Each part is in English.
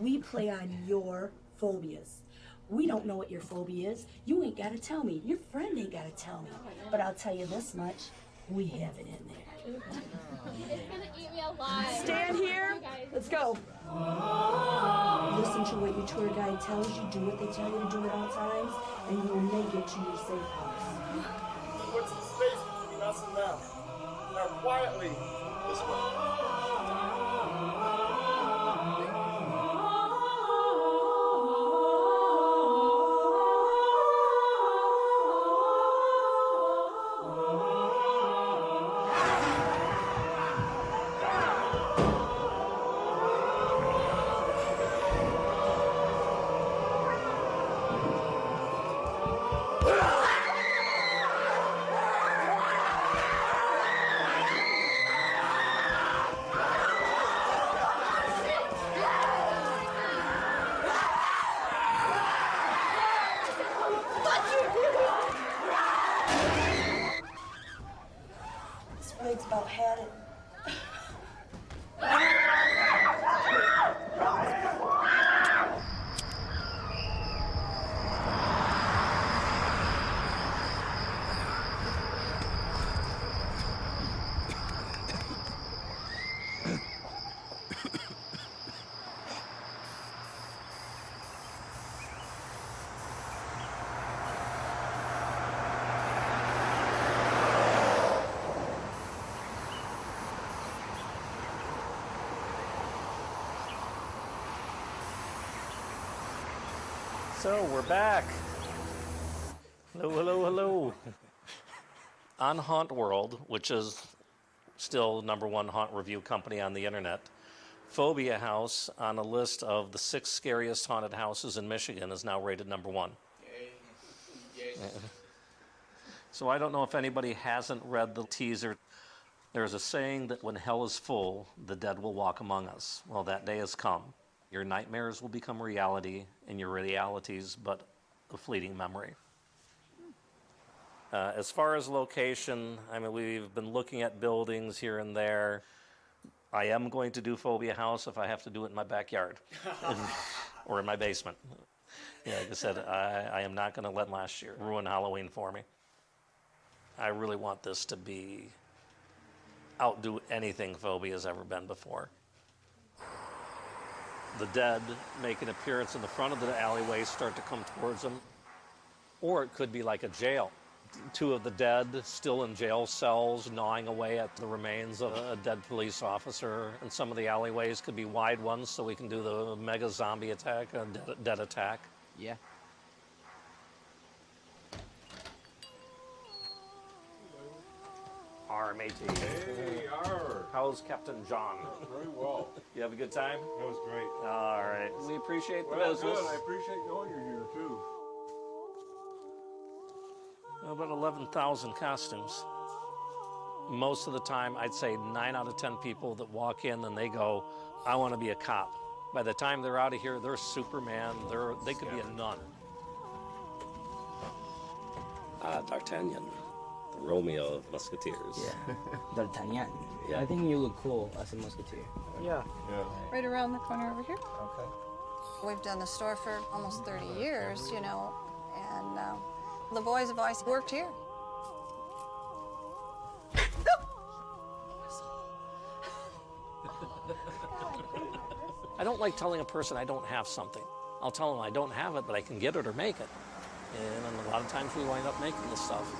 We play on your phobias. We don't know what your phobia is. You ain't got to tell me. Your friend ain't got to tell me. But I'll tell you this much. We have it in there. It's gonna eat me alive. Stand here. Let's go. Listen to what your tour guide tells you. Do what they tell you to do at all times, and you'll make it to your safe house. What's the space between us and them? Now quietly, this way. It's about had it. So we're back. Hello, hello, hello. On Haunt World, which is still #1 haunt review company on the internet, Phobia House on a list of the 6 scariest haunted houses in Michigan is now rated #1. Yay. So I don't know if anybody hasn't read the teaser. There's a saying that when hell is full, the dead will walk among us. Well, that day has come. Your nightmares will become reality, and your realities but a fleeting memory. As far as location, I mean, we've been looking at buildings here and there. I am going to do Phobia House if I have to do it in my backyard or in my basement. Yeah, like I said, I am not going to let last year ruin Halloween for me. I really want this to be outdo anything Phobia has ever been before. The dead make an appearance in the front of the alleyway, start to come towards them. Or it could be like a jail. 2 of the dead still in jail cells, gnawing away at the remains of a dead police officer. And some of the alleyways could be wide ones, so we can do the mega zombie attack, a dead attack. Yeah. matey. Hey, Arr. How's Captain John? Very well. You have a good time? That was great. All right. We appreciate the Well, business. good. I appreciate knowing you're here, too. About 11,000 costumes. Most of the time, I'd say 9 out of 10 people that walk in and they go, I want to be a cop. By the time they're out of here, they're Superman. They could be a nun. D'Artagnan, the Romeo of Musketeers. Yeah. D'Artagnan. Yeah. I think you look cool as a musketeer. Yeah. Right around the corner over here. Okay. We've done the store for almost 30 years, you know, and the boys have always worked here. I don't like telling a person I don't have something. I'll tell them I don't have it, but I can get it or make it. And a lot of times we wind up making this stuff.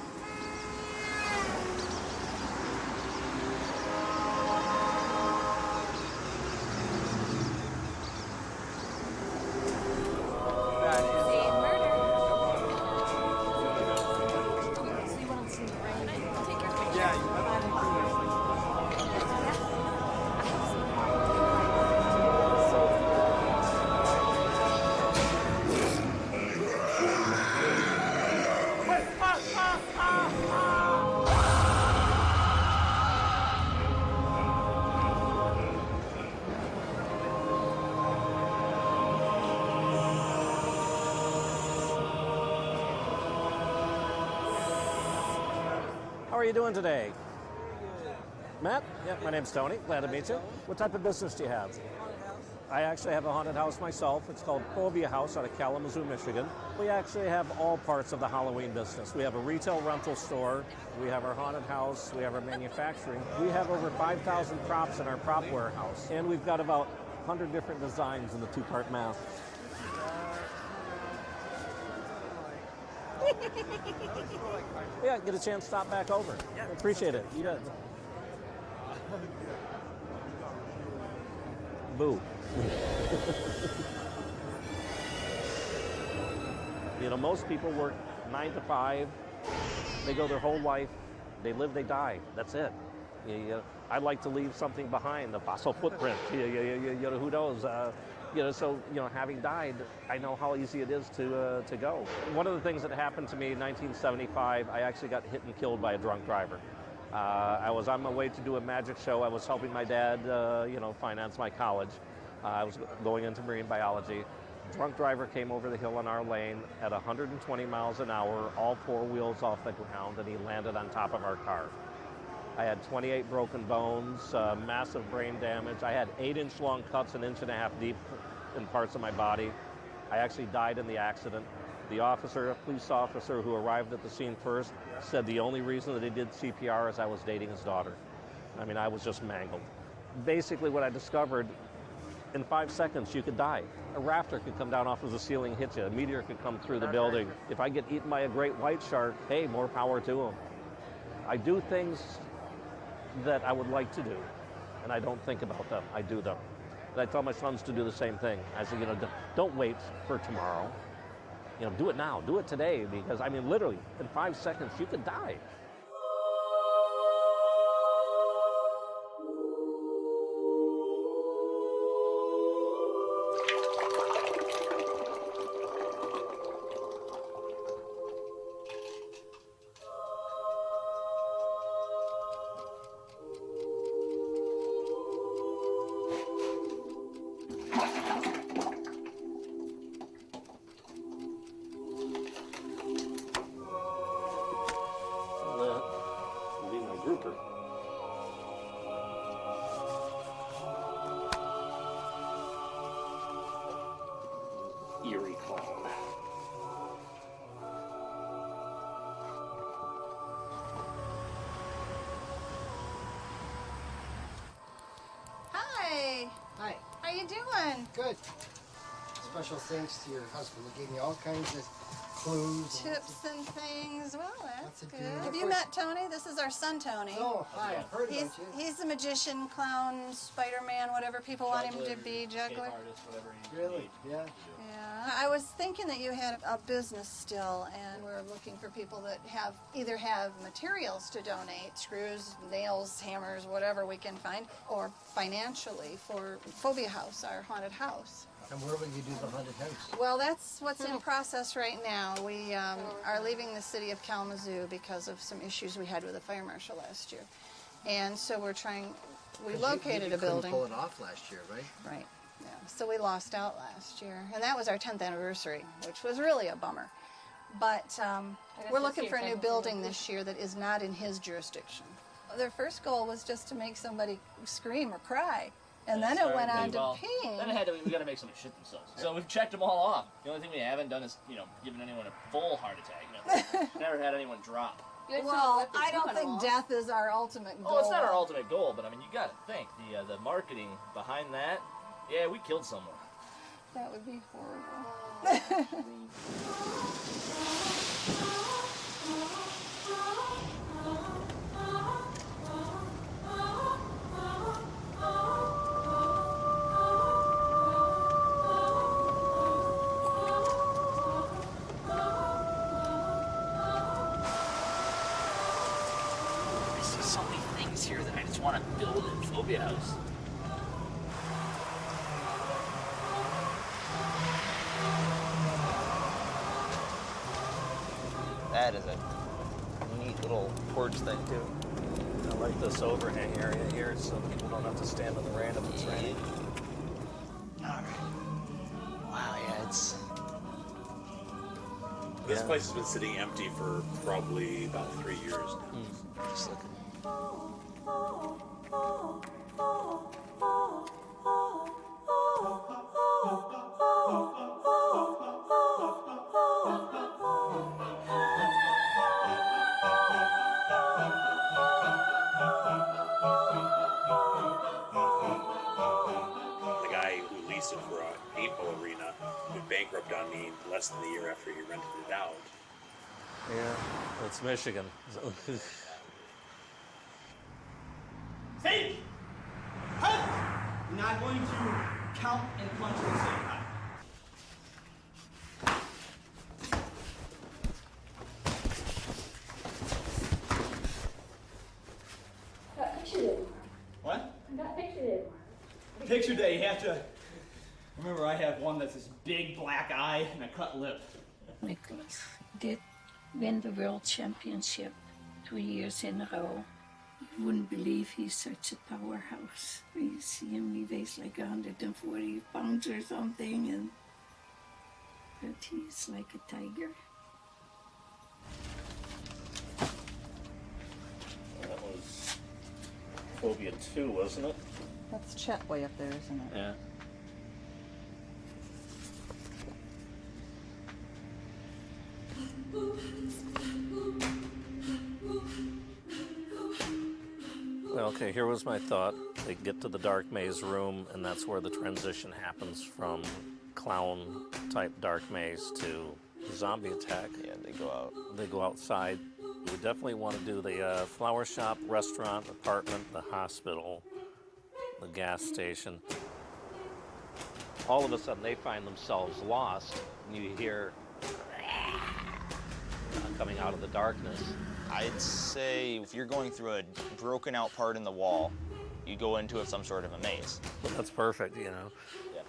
How are you doing today? Matt? Yeah, my name's Tony. Glad to meet you. What type of business do you have? I actually have a haunted house myself. It's called Phobia House out of Kalamazoo, Michigan. We actually have all parts of the Halloween business. We have a retail rental store, we have our haunted house, we have our manufacturing. We have over 5,000 props in our prop warehouse, and we've got about 100 different designs in the two-part mask. Yeah, get a chance to stop back over. Yeah, appreciate it. You got it. Boo. You know, most people work 9 to 5. They go their whole life. They live, they die. That's it. I'd like to leave something behind, a fossil footprint. You know, who knows? So having died, I know how easy it is to go. One of the things that happened to me in 1975, I actually got hit and killed by a drunk driver. I was on my way to do a magic show. I was helping my dad, finance my college. I was going into marine biology. A drunk driver came over the hill in our lane at 120 miles an hour, all 4 wheels off the ground, and he landed on top of our car. I had 28 broken bones, massive brain damage. I had 8-inch long cuts, 1.5 inches deep in parts of my body. I actually died in the accident. The police officer who arrived at the scene first, said the only reason that he did CPR is I was dating his daughter. I mean, I was just mangled. Basically what I discovered, in 5 seconds you could die. A rafter could come down off of the ceiling, hit you. A meteor could come through the building. If I get eaten by a great white shark, hey, more power to them. I do things that I would like to do, and I don't think about them. I do them. And I tell my sons to do the same thing. I say, don't wait for tomorrow. Do it now. Do it today, because, I mean, literally, in 5 seconds, you could die. Eerie clown. Hi. Hi. How you doing? Good. Special thanks to your husband. He gave me all kinds of clues. Tips and things. Well, that's Lots of good. good. Have you met Tony? This is our son, Tony. Oh, hi. I've heard He's about you. he's the magician, clown, Spider-Man, whatever people want him to be, juggler. Really? Yeah. Yeah, I was thinking that you had a business still, and we're looking for people that either have materials to donate, screws, nails, hammers, whatever we can find, or financially for Phobia House, our haunted house. And where will you do the haunted house? Well, that's what's in process right now. We are leaving the city of Kalamazoo because of some issues we had with the fire marshal last year. And so we located a building. You couldn't pull it off last year, right? Right, yeah. So we lost out last year. And that was our 10th anniversary, which was really a bummer. But we're looking for a new building this year that is not in his jurisdiction. Their first goal was just to make somebody scream or cry. And then it went on to peeing. Then we got to make somebody shit themselves. So we've checked them all off. The only thing we haven't done is, given anyone a full heart attack. Never had anyone drop. Well, I don't think death is our ultimate goal. Oh, it's not our ultimate goal, but I mean, you got to think the marketing behind that. Yeah, we killed someone. That would be horrible. So many things here that I just want to build in Phobia House. That is a neat little porch thing too. I like this overhang area here so people don't have to stand in the rain if it's raining. Alright. Wow, yeah, it's... This place has been sitting empty for probably about 3 years now. Just looking. The guy who leased it for a paintball arena went bankrupt on me less than a year after he rented it out. Yeah, it's Michigan. Hey! Halt! You're not going to count and punch at the same time. What? I got picture day. Picture day, you have to remember I have one that's this big black eye and a cut lip. Nicholas did win the world championship 2 years in a row. You wouldn't believe he's such a powerhouse. When you see him, he weighs like 140 pounds or something, but he's like a tiger. That was Phobia 2, wasn't it? That's Chet way up there, isn't it? Yeah. Well, okay, here was my thought. They get to the dark maze room, and that's where the transition happens from clown-type dark maze to zombie attack. Yeah, they go out. They go outside. We definitely want to do the flower shop, restaurant, apartment, the hospital, the gas station. All of a sudden, they find themselves lost, and you hear coming out of the darkness. I'd say if you're going through a broken out part in the wall, you go into some sort of a maze. Well, that's perfect, you know. Yeah.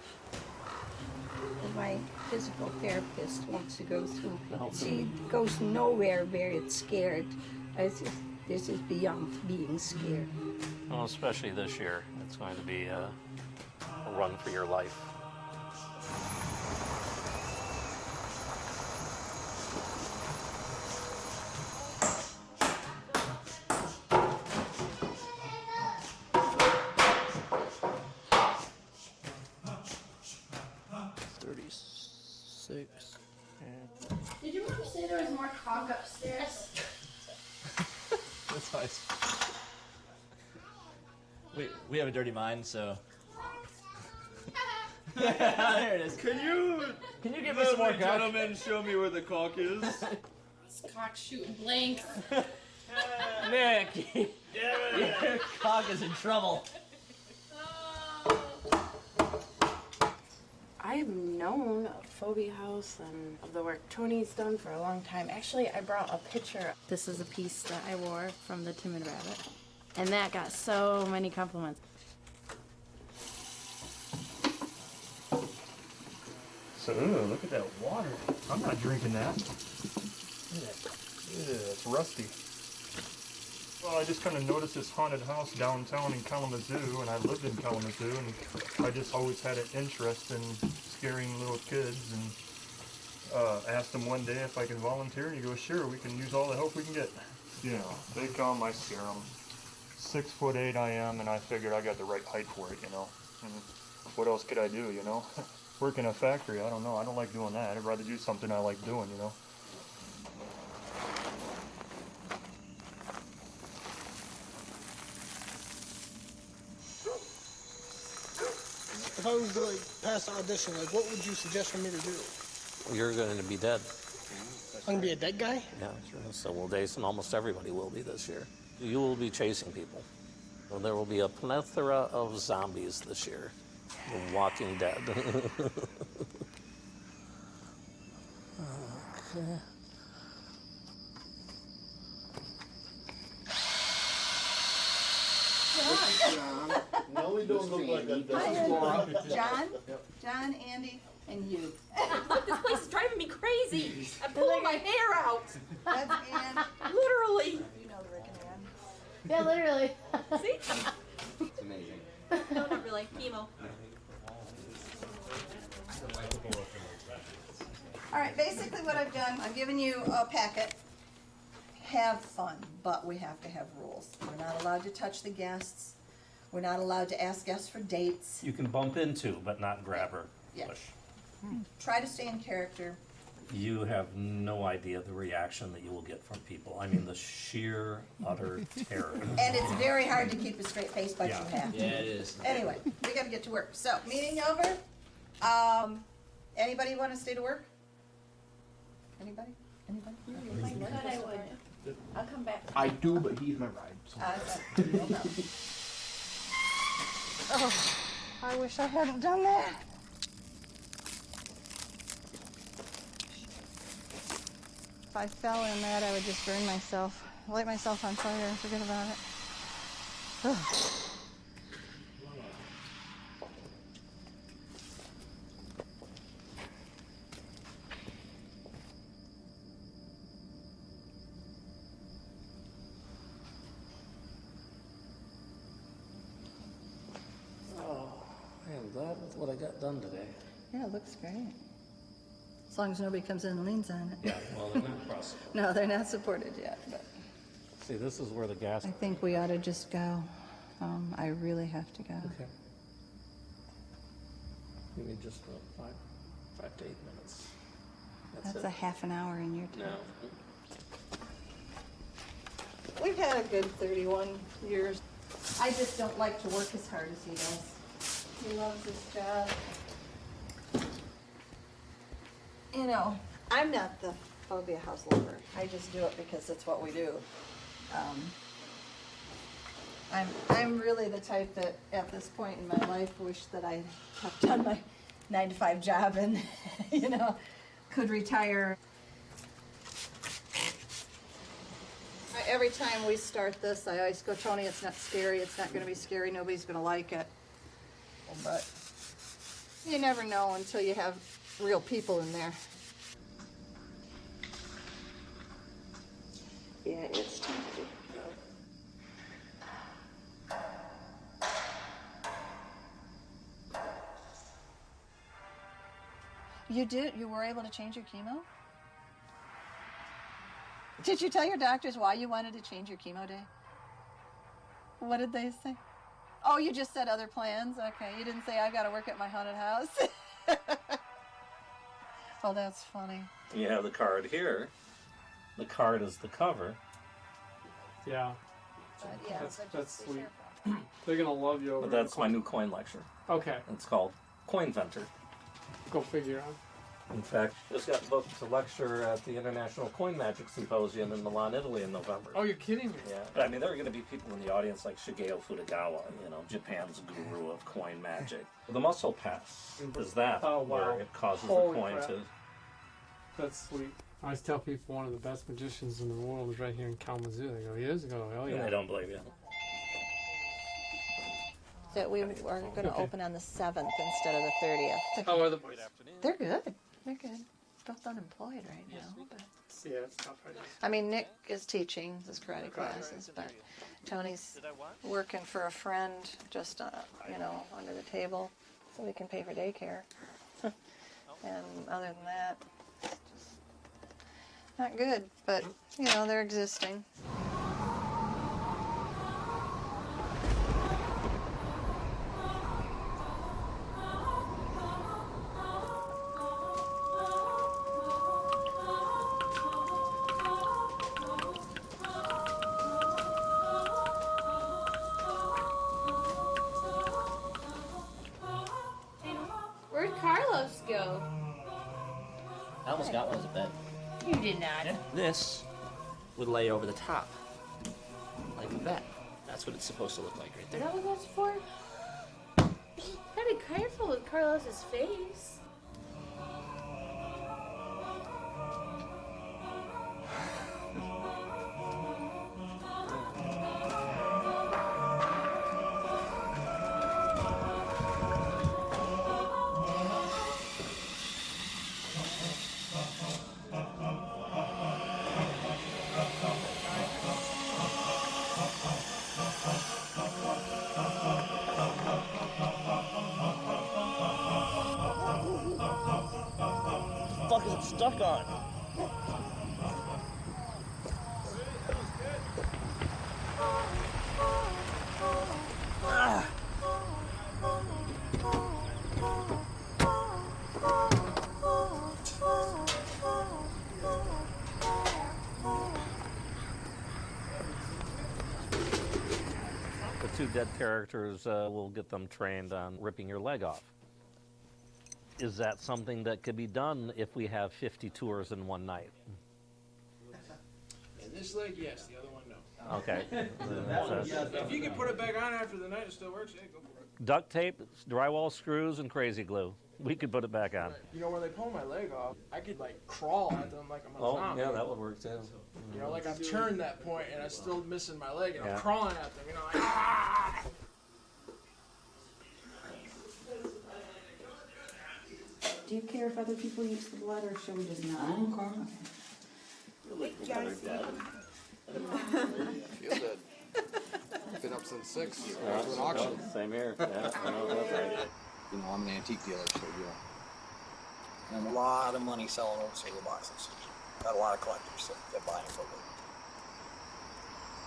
My physical therapist wants to go through. She goes nowhere where it's scared. This is beyond being scared. Well, especially this year. It's going to be a run for your life. Did your mom say there was more caulk upstairs? That's nice. We have a dirty mind, so. There it is. Can you give me some more caulk? gentlemen show me where the caulk is? This cock's shooting blanks. Nick, your cock is in trouble. I've known of Phobia House and of the work Tony's done for a long time. Actually, I brought a picture. This is a piece that I wore from the Timid Rabbit, and that got so many compliments. So, look at that water. I'm not drinking that. It's rusty. Well, I just kind of noticed this haunted house downtown in Kalamazoo, and I lived in Kalamazoo, and I just always had an interest in scaring little kids, and asked them one day if I could volunteer, and he goes, sure, we can use all the help we can get. You know, they come, I scare them. 6'8" I am, and I figured I got the right height for it, you know. And what else could I do, you know? Work in a factory, I don't know. I don't like doing that. I'd rather do something I like doing, you know. If I was to like pass the audition, like what would you suggest for me to do? You're going to be dead. I'm gonna be a dead guy? Yeah, so will Jason. Almost everybody will be this year. You will be chasing people. Well, there will be a plethora of zombies this year. The Walking Dead. Okay. No, we don't look like that. John, Andy, and you. This place is driving me crazy. I'm pulling my hair out. That's Ann. Literally. You know the Rick and Ann. Yeah, literally. See? It's amazing. No, not really. Chemo. All right, basically what I've done, I've given you a packet. Have fun, but we have to have rules. We're not allowed to touch the guests. We're not allowed to ask guests for dates. You can bump into, but not grab or Yeah. push. Try to stay in character. You have no idea the reaction that you will get from people. I mean, the sheer, utter terror. And it's very hard to keep a straight face, but Yeah. you have to. Yeah, it is. Anyway, we gotta get to work. So, meeting over. Anybody want to stay to work? Anybody? Anybody? I would. I'll come back. I do, but he's my ride. So. Oh, I wish I hadn't done that. If I fell in that, I would just burn myself, light myself on fire and forget about it. Ugh. Oh, I'm glad with what I got done today. Yeah, it looks great. As long as nobody comes in and leans on it. Yeah, well, they're not crossing. No, they're not supported yet, but See, this is where the gas. I think we ought to just go. I really have to go. Okay. You need just 5 to 8 minutes. That's it. a half an hour in your time. No. We've had a good 31 years. I just don't like to work as hard as he does. He loves his job. You know, I'm not the phobia house lover. I just do it because it's what we do. I'm really the type that at this point in my life wish that I have done my 9-to-5 job and, you know, could retire. Every time we start this, I always go, Tony, it's not scary. It's not going to be scary. Nobody's going to like it. But you never know until you have real people in there. Yeah, it's time to go. You were able to change your chemo? Did you tell your doctors why you wanted to change your chemo day? What did they say? Oh, you just said other plans? Okay, you didn't say I gotta work at my haunted house? Oh, that's funny. You have the card here. The card is the cover. Yeah. Yeah, That's sweet. They're gonna love you over But that's my new coin lecture. Okay. It's called Coinventor. Go figure out. In fact, just got booked to lecture at the International Coin Magic Symposium in Milan, Italy in November. Oh, you're kidding me. Yeah, but I mean, there are going to be people in the audience like Shigeo Futagawa, you know, Japan's guru of coin magic. The muscle pass is that, Oh, wow. where it causes Holy the coin crap. to... That's sweet. I always tell people one of the best magicians in the world is right here in Kalamazoo. They go, years ago. Oh, yeah. And I don't believe you. That we are going to open on the 7th instead of the 30th. How are the boys? They're good. They're good. Both unemployed right now. But Yeah, it's tough right now. I mean, Nick is teaching his karate classes, but Tony's working for a friend just, you know, under the table so we can pay for daycare. And other than that, it's just not good, but, you know, they're existing. Where'd Carlos go? I almost got one as a bed. You did not. This would lay over the top. Like that. That's what it's supposed to look like right Is there. that what that's for? Gotta be careful with Carlos's face. What the fuck is it stuck on? Ah. 2 dead characters will get them trained on ripping your leg off. Is that something that could be done if we have 50 tours in one night? And this leg, yes. The other one, no. Okay. If you can put it back on after the night, it still works. Yeah, go for it. Duct tape, drywall screws, and crazy glue. We could put it back on. You know, when they pull my leg off, I could like crawl at them like I'm a zombie. Yeah, that would work too. You know, like I've turned that point and I'm still missing my leg and Yeah. I'm crawling at them. You know, like ah! Do you care if other people use the blood, or should we just not? I don't care. Feel dead. Been up since 6. Went to an auction. Same here. Yeah, I know that's right. You know, I'm an antique dealer, so yeah. And a lot of money selling old cereal boxes. Got a lot of collectors that buy them for blip.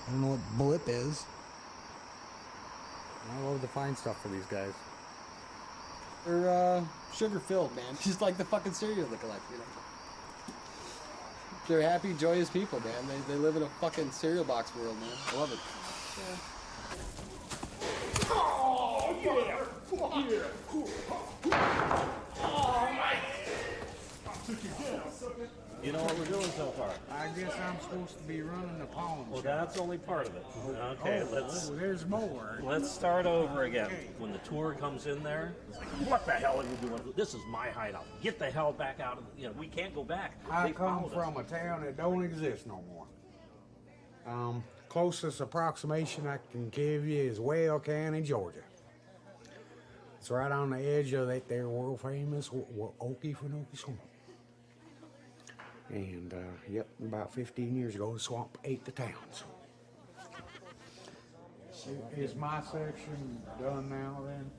I don't know what blip is. I love to find stuff for these guys. They're sugar filled, man. Just like the fucking cereal they collect, you know. They're happy, joyous people, man. They live in a fucking cereal box world, man. I love it. Oh yeah! Yeah! Oh my! You know what we're doing so far? I guess I'm supposed to be running the pawn Well, shop. that's only part of it. Okay, There's more. let's start over again. When the tour comes in there, it's like, what the hell are you doing? This is my hideout. Get the hell back out of the, we can't go back. I They come followed us. from a town that don't exist no more. Closest approximation I can give you is Whale County, Georgia. It's right on the edge of that there world famous Okefenokee Swamp. And yep, about 15 years ago, the swamp ate the town. So. Is my section done now then?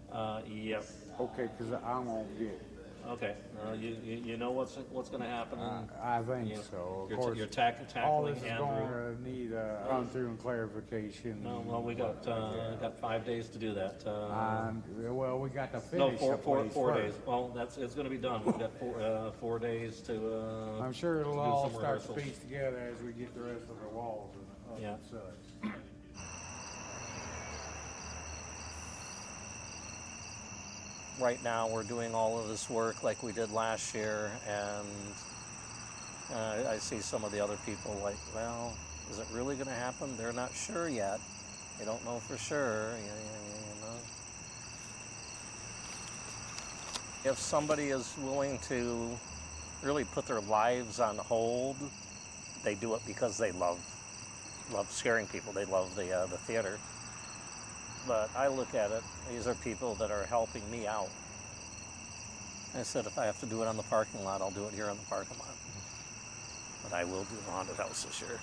Yep. Okay, because I'm gonna get. Okay. You know what's going to happen? I think so. Of You're, course, you're all tackling this is Andrew. going to need a run through and clarification. No, well, we got 5 days to do that. Well, we got to No, finish four the place days. first. Well, it's going to be done. We've got 4 days to. I'm sure it'll to do all some start to rehearsals. piece together as we get the rest of the walls and Yeah. and such. Right now, we're doing all of this work like we did last year, and I see some of the other people like, well, is it really going to happen? They're not sure yet. They don't know for sure. You know. If somebody is willing to really put their lives on hold, they do it because they love scaring people. They love the theater. But I look at it, these are people that are helping me out. I said, if I have to do it on the parking lot, I'll do it here on the parking lot. But I will do the haunted house this year.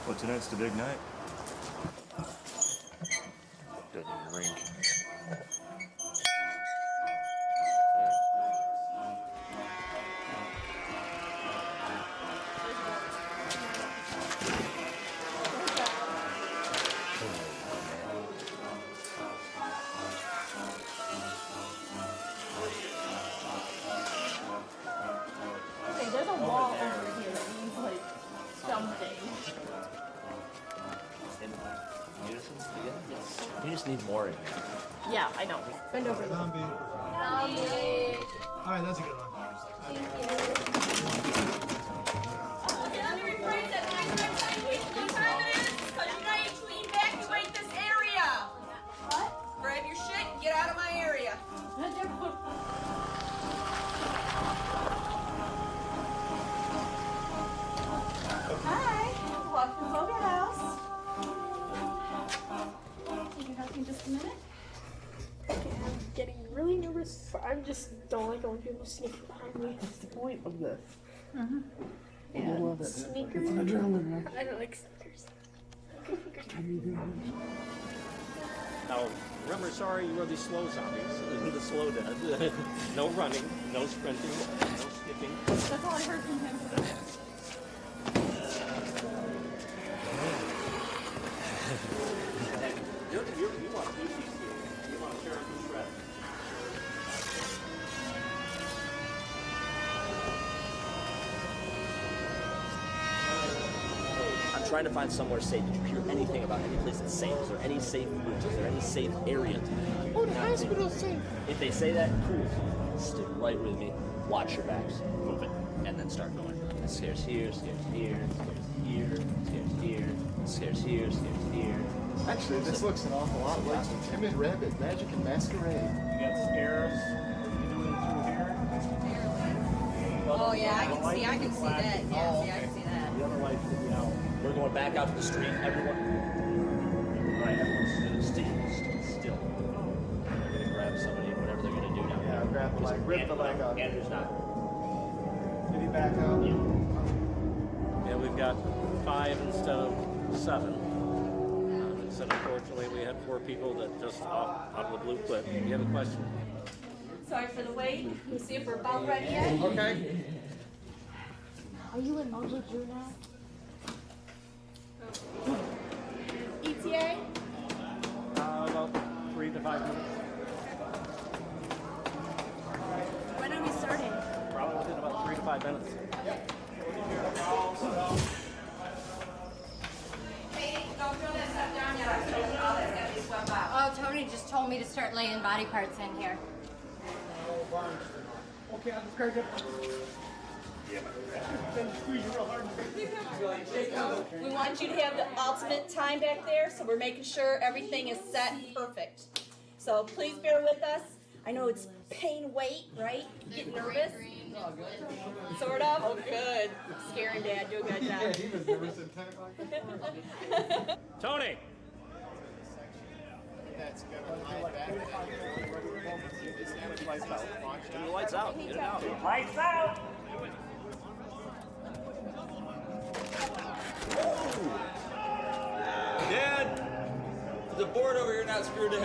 Well, tonight's the big night. Doesn't ring. Okay, there's a wall over here that means like something. You just need more in here. Yeah, I know. Bend over. Zombie. Zombie. All right, that's a good one. Let me rephrase that. Next time you wait 25 minutes, because you know you evacuate this area. What? Grab your shit and get out of my area. Hi, welcome to Boga House. Can you help me just a minute? Okay, I'm getting really nervous. I just don't like it when people sneak behind me. That's the point of this. Yeah, I love it. Sneakers. It's adrenaline. I don't like sneakers. Now, remember, sorry, you are the slow zombies, the slow dead. No running, no sprinting, no skipping. That's all I heard from him. trying to find somewhere safe. Did you hear anything about any place that's safe? Is there any safe routes? Is there any safe areas? Oh, the hospital's safe. If they say that, cool. Stick right with me. Watch your backs. Move it. And then start going. Stairs here, stairs here, stairs here, stairs here, stairs here, stairs here. Actually, this looks an awful lot like the Timid Rabbit Magic and Masquerade. You got stairs. You doing it through here? Oh yeah, I can see that. Yeah, Oh, see, I can see that. The other light should be out. We're going back out to the street. Everyone. All right, everyone still. They're gonna grab somebody, whatever they're gonna do now. Yeah, grab the leg, rip the leg out. Andrew's not. Did he back out? Yeah, we've got 5 instead of 7. So unfortunately, we had 4 people that just out of the blue quit. Do you have a question? Sorry for the wait. We'll see if we're about ready yet. Okay. Are you in Mojo Zoo now? ETA? About 3 to 5 minutes. When are we starting? Probably within about 3 to 5 minutes. Hey, don't throw that stuff down yet. All that's gotta be swept out. Oh, Tony just told me to start laying body parts in here. Okay, I'll just grab it. Then squeeze it real hard. We want you to have the ultimate time back there, so we're making sure everything is set and perfect. So please bear with us. I know it's pain weight, right? Get nervous? Sort of? Oh, good. Scaring Dad. Do a good job. Yeah, he was nervous at 10 o'clock. Tony! That's good. Lights out. Turn the lights out. Get it out. Lights out! Dad, the board over here not screwed in.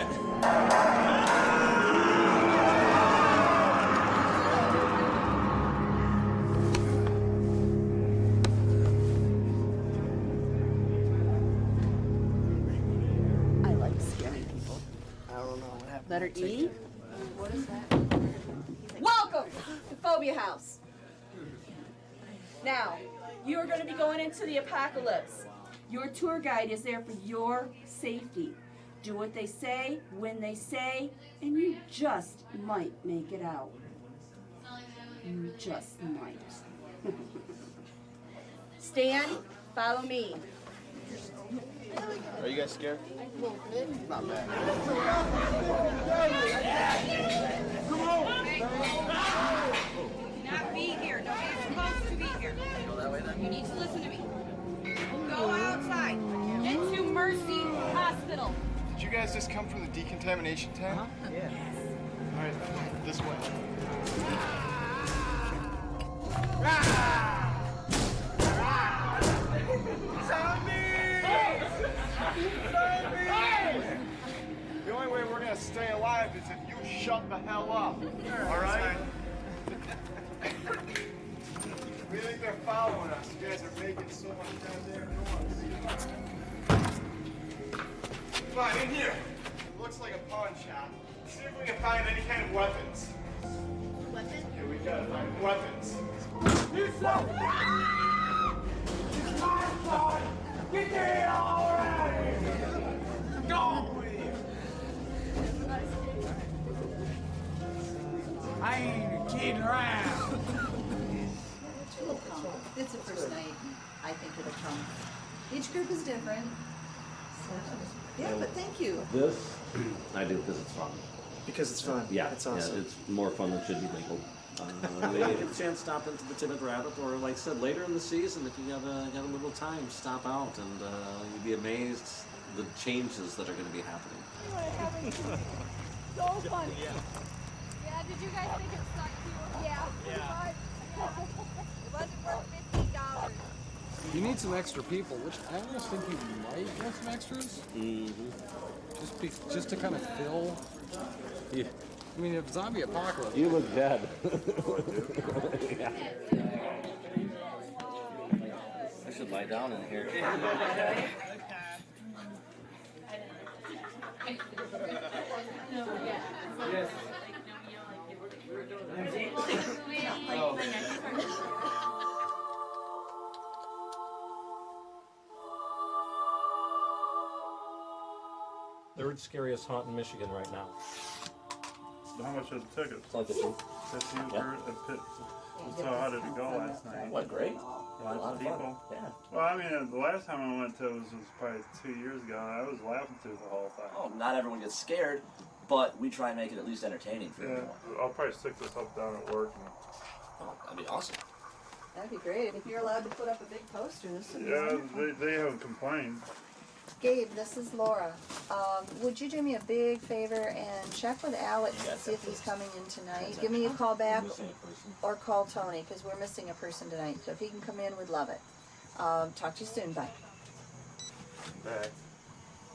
I like scaring people. I don't know what happened. Letter E? What is that? Welcome to Phobia House. Now, you are going to be going into the apocalypse. Your tour guide is there for your safety. Do what they say, when they say, and you just might make it out. You just might. Stan, follow me. Are you guys scared? Not bad. Not be here. Nobody's supposed to be here. You need to listen to me. Go outside. Get to Mercy Hospital. Did you guys just come from the decontamination tent? Yeah. All right, this way. The only way we're gonna stay alive is if you shut the hell up. All right? We think they're following us. You guys are making so much goddamn noise. Come on, in here. It looks like a pawn shop. See if we can find any kind of weapons. Weapon? Yeah, we gotta find weapons. Get the hell out of here! Go! I ain't kidding around. It's the first night. I think it'll come. Each group is different. So, yeah, but thank you. This, I do because it's fun. Because it's fun. Yeah, It's awesome. yeah, it's more fun than should be legal. When you get a chance, stop into the Timid Rabbit, or like I said, later in the season, if you got a little time, stop out, and you'd be amazed the changes that are going to be happening. So fun. Yeah, did you guys think it sucked too? Yeah. It wasn't worth $15. You need some extra people, which I almost think you might want some extras. Just to kind of fill. Yeah. I mean, if zombie apocalypse. You look dead. Yeah. I should lie down in here. Yes. third scariest haunt in Michigan right now. How much are the tickets? Like a fee. 50 Yeah. So how did it go last night? Went great. Lots lot of of fun. people. Yeah. Well, I mean, the last time I went to was probably 2 years ago, and I was laughing through the whole thing. Oh, not everyone gets scared, but we try and make it at least entertaining for Yeah, everyone. I'll probably stick this up down at work. Oh, that'd be awesome. That'd be great. If you're allowed to put up a big poster, this would be Yeah, wonderful. they haven't complained. Gabe, this is Laura. Would you do me a big favor and check with Alex to see if he's coming in tonight? Give me a call back or call Tony because we're missing a person tonight. So if he can come in, we'd love it. Talk to you soon. Bye. Back.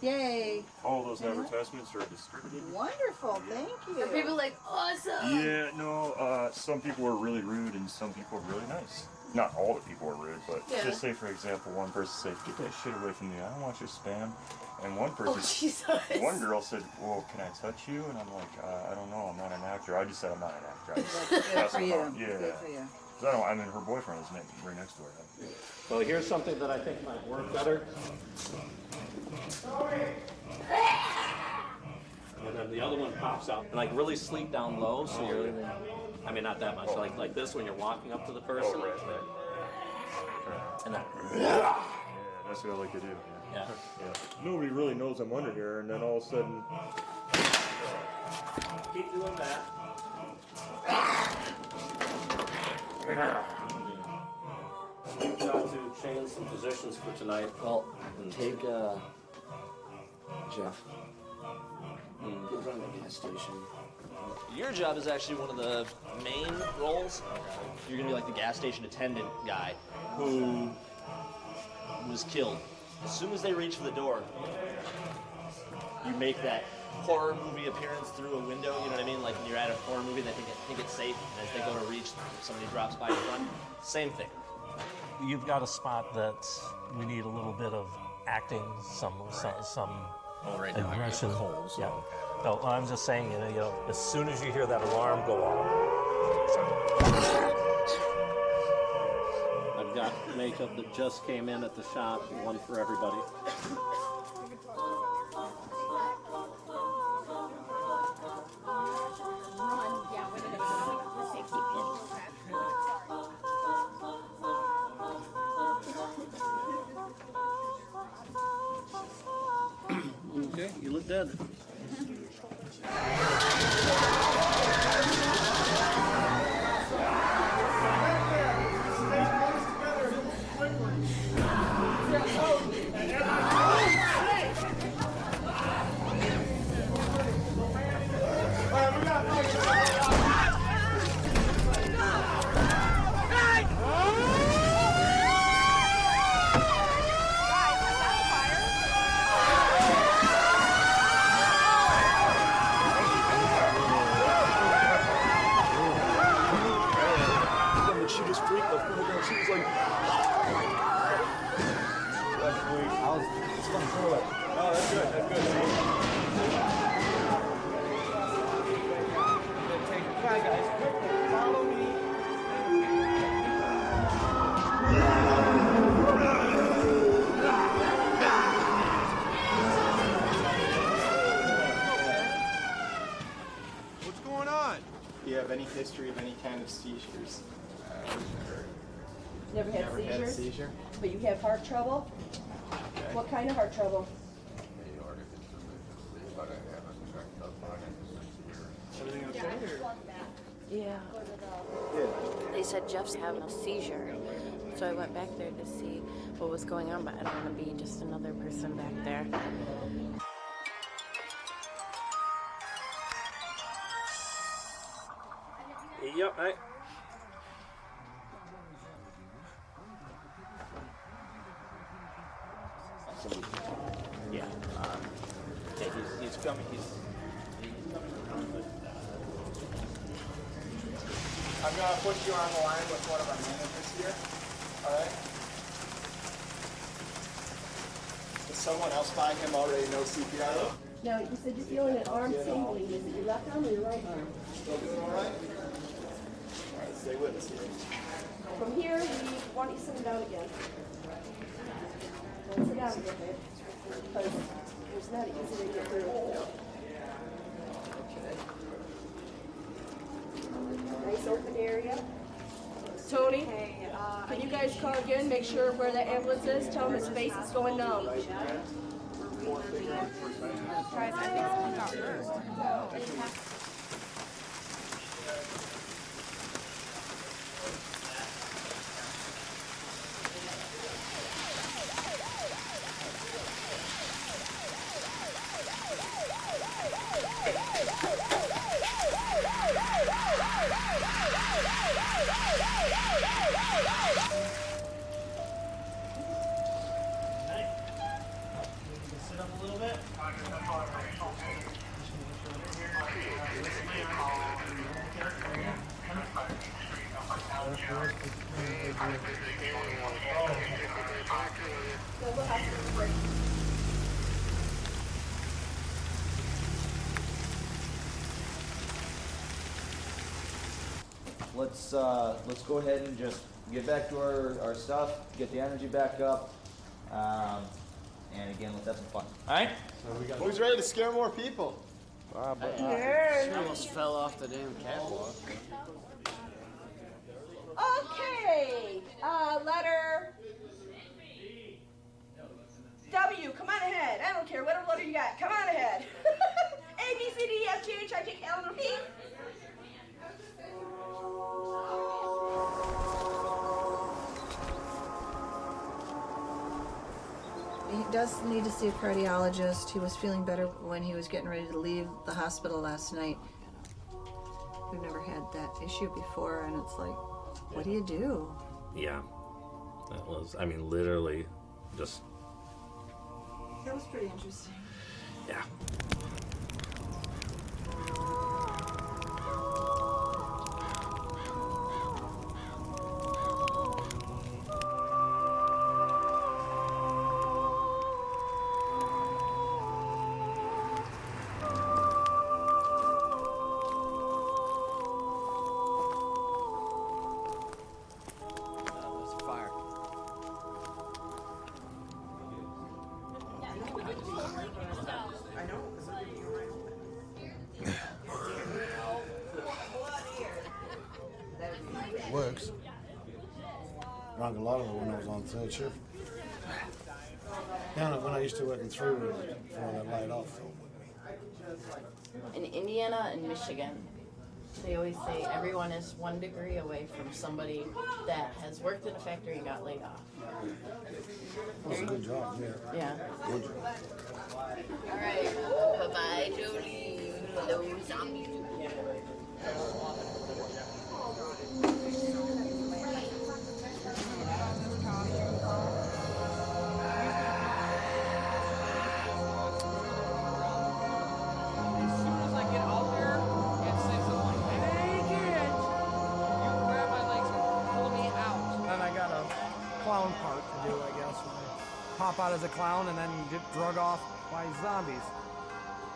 Yay. All those advertisements are distributed. Wonderful. Thank you. Are people like, awesome? Yeah, no, some people were really rude and some people were really nice. Not all the people were rude, but Yeah. just say, for example, one person said, "Get that shit away from me, I don't want your spam." And one person, Jesus. one girl said, "Well, can I touch you?" And I'm like, "I don't know, I'm not an actor." I just said I'm not an actor. I just Good passed for them you. out. Yeah. Good for you. 'Cause I mean, her boyfriend is right next to her. Well, here's something that I think might work better. And then the other one pops out and like really sleep down low, so you're, I mean, not that much, like this when you're walking up to the person. And then, Yeah, that's what I like to do. Yeah. Nobody really knows I'm under here, and then all of a sudden, keep doing that. We've got to change some positions for tonight. Well, take Jeff. He's running a gas station. Your job is actually one of the main roles. You're gonna be like the gas station attendant guy who was killed. As soon as they reach for the door, you make that horror movie appearance through a window. You know what I mean? Like when you're at a horror movie, they think it's safe, and as they go to reach, somebody drops by in front. Same thing. You've got a spot that we need a little bit of acting, some right now I got aggression. cold, so Yeah. No, I'm just saying, you know, as soon as you hear that alarm go off. I've got makeup that just came in at the shop, one for everybody. Okay, you look dead. she just freaked the fuck out. She was like, It's fun through it. Oh, that's good. That's good. Come on, guys. Quickly, follow me. What's going on? Do you have any history of any kind of seizures? Never had Never had a seizures? seizure? But you have heart trouble? Okay. What kind of heart trouble? Everything okay? Yeah. They said Jeff's having a seizure. So I went back there to see what was going on, but I don't want to be just another person back there. Yep, hey. Yeah. Yeah, he's coming. He's coming. I'm going to put you on the line with one of our managers here. All right? Does someone else by him already know CPR? Now, you said you're feeling an arm tingling. Is it your left arm or your right arm? Still doing all right? All right, stay with us here. From here, we why don't you sit down again? Sit down again, babe. Because it's not easy to get through. Nice open area. Tony, can you guys call again? Make sure where the ambulance is. Tell him his face is going numb. Sit up a little bit. Let's go ahead and just get back to our stuff, get the energy back up, and again, let's have some fun. All right? Who's ready to scare more people? Yeah. Almost fell off the damn catwalk. Okay, letter W, come on ahead. I don't care, whatever letter you got, come on ahead. A, B, C, D, E, F, G, H, I, J, K, L, M, N, P. He does need to see a cardiologist. He was feeling better when he was getting ready to leave the hospital last night. We've never had that issue before, and it's like, what do you do? Yeah. That was, I mean, literally just. That was pretty interesting. Yeah. Works. Drank a lot of it when I was on third shift. Down when I used to working through before I got laid off. In Indiana and Michigan, they always say everyone is 1 degree away from somebody that has worked in a factory and got laid off. That's a good job, yeah. Yeah. Good job. All right. Bye-bye, Jolie. Hello, zombie. Clown part to do, I guess, when I pop out as a clown and then get drug off by zombies.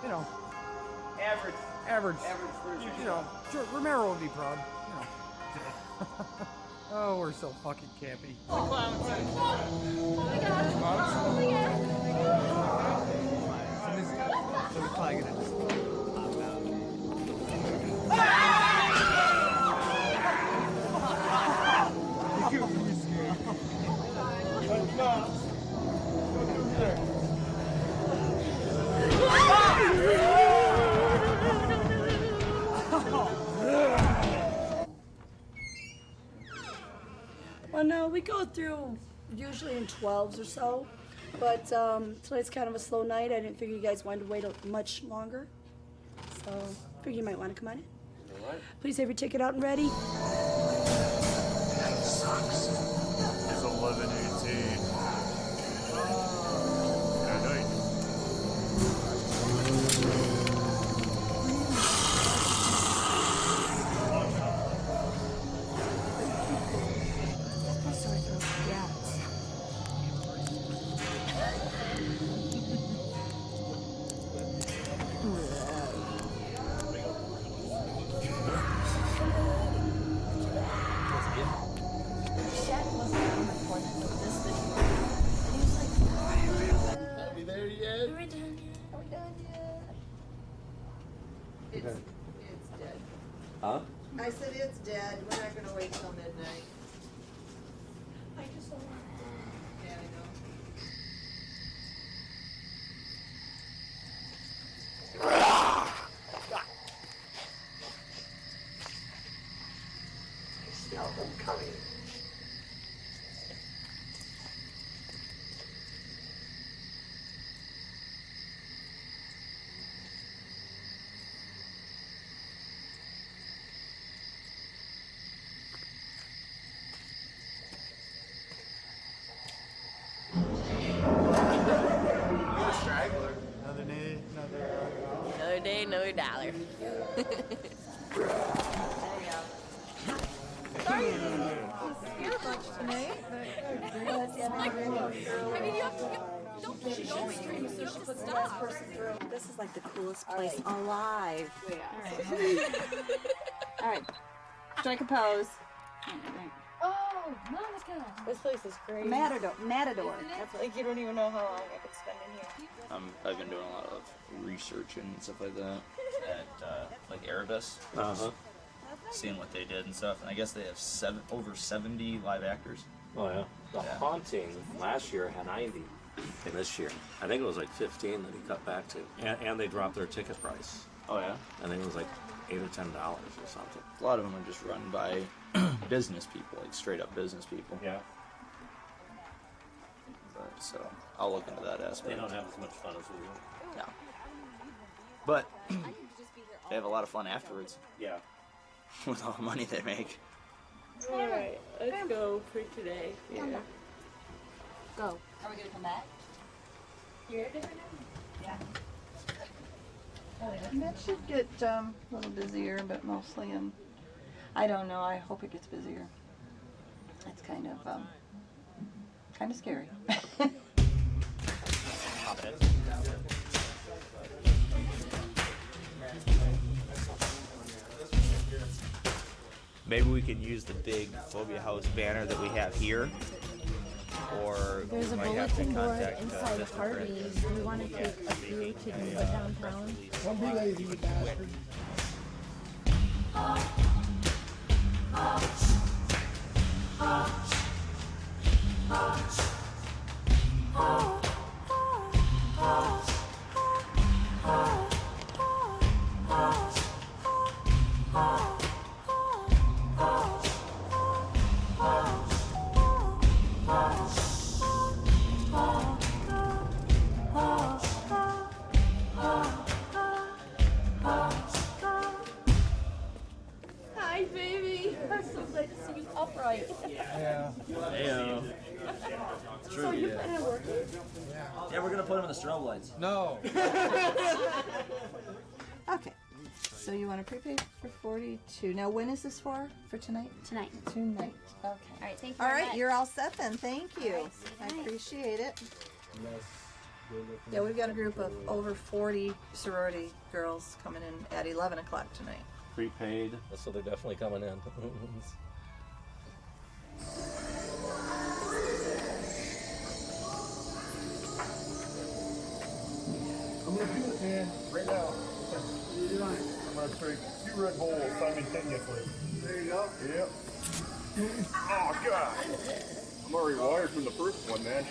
You know. Average. Average. Average. You know, sure, Romero would be proud. You know. Oh, we're so fucking campy. Well, no, we go through usually in 12s or so, but tonight's kind of a slow night. I didn't figure you guys wanted to wait much longer, so I figured you might want to come on in. All right. Please have your ticket out and ready. Sucks. It's 11:18. Good night. It's dead. Huh? I said it's dead. We're not gonna wait till midnight. I just don't want Yeah, I know. I smell them coming. Another day, Another day, another dollar. Sorry you didn't hear much tonight. This is like the coolest place alive. All right. Strike a pose. Oh, Monica. This place is crazy. Matador. That's like you don't even know how long I could spend in here. I've been doing a lot of research and stuff like that at like Erebus. Seeing what they did and stuff, and I guess they have over 70 live actors. Oh yeah. The Haunting last year had 90, and this year I think it was like 15 that he cut back to, and they dropped their ticket price. Oh yeah. I think it was like $8 or $10 or something. A lot of them are just run by business people, like straight up business people. Yeah. But, so I'll look into that aspect. They don't have as much fun as we do. No. But they have a lot of fun afterwards. Yeah. With all the money they make. Alright, let's go for today. Yeah. Go. Are we gonna come back? You're different now? Yeah. That should get a little busier, but mostly, I don't know. I hope it gets busier. It's kind of scary. Maybe we could use the big Phobia House banner that we have here, or There's we a might have to bulletin board contact inside Mr. Harvey's. Do we want to take a few to the downtown? Don't be lazy, you bastard. Hi, baby. I'm so glad to see you upright. Yeah. Heyo. It's true. So you've been at work? Yeah, we're gonna put them in the strobe lights. No. Okay. So you want to prepaid for 42. Now, when is this for? For tonight? Tonight. Tonight. Okay. All right, thank you All very right, much. you're all set then. Thank you. All right, see you I tonight. appreciate it. Yeah, we've got a group of over 40 sorority girls coming in at 11 o'clock tonight. Prepaid, so they're definitely coming in. I'm gonna do it, man, right now. I'm gonna take 2 Red Bulls simultaneously. There you go. Yep. Oh, God. I'm already wired from the first one, man.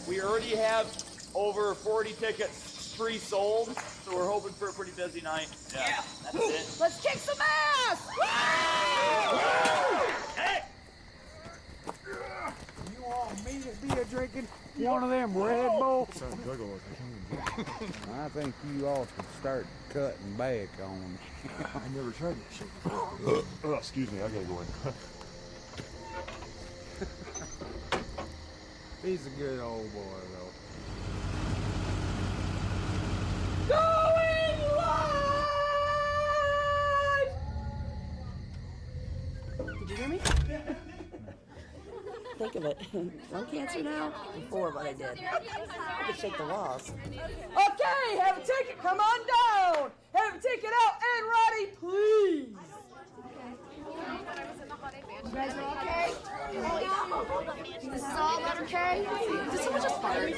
We already have over 40 tickets pre-sold, so we're hoping for a pretty busy night. Yeah. That's it. Let's kick some ass! Hey! You want me to be drinking one of them Red Bulls? I think you ought to start cutting back on. I never tried that shit. Oh, excuse me, I gotta go in. He's a good old boy, though. Going live! Did you hear me? Think of it. Lung cancer now? Before what I did. I could shake the walls. Okay, have a ticket, come on down! Have a ticket out and ready, please! You guys are okay? This is all letter K? Is this so much fun?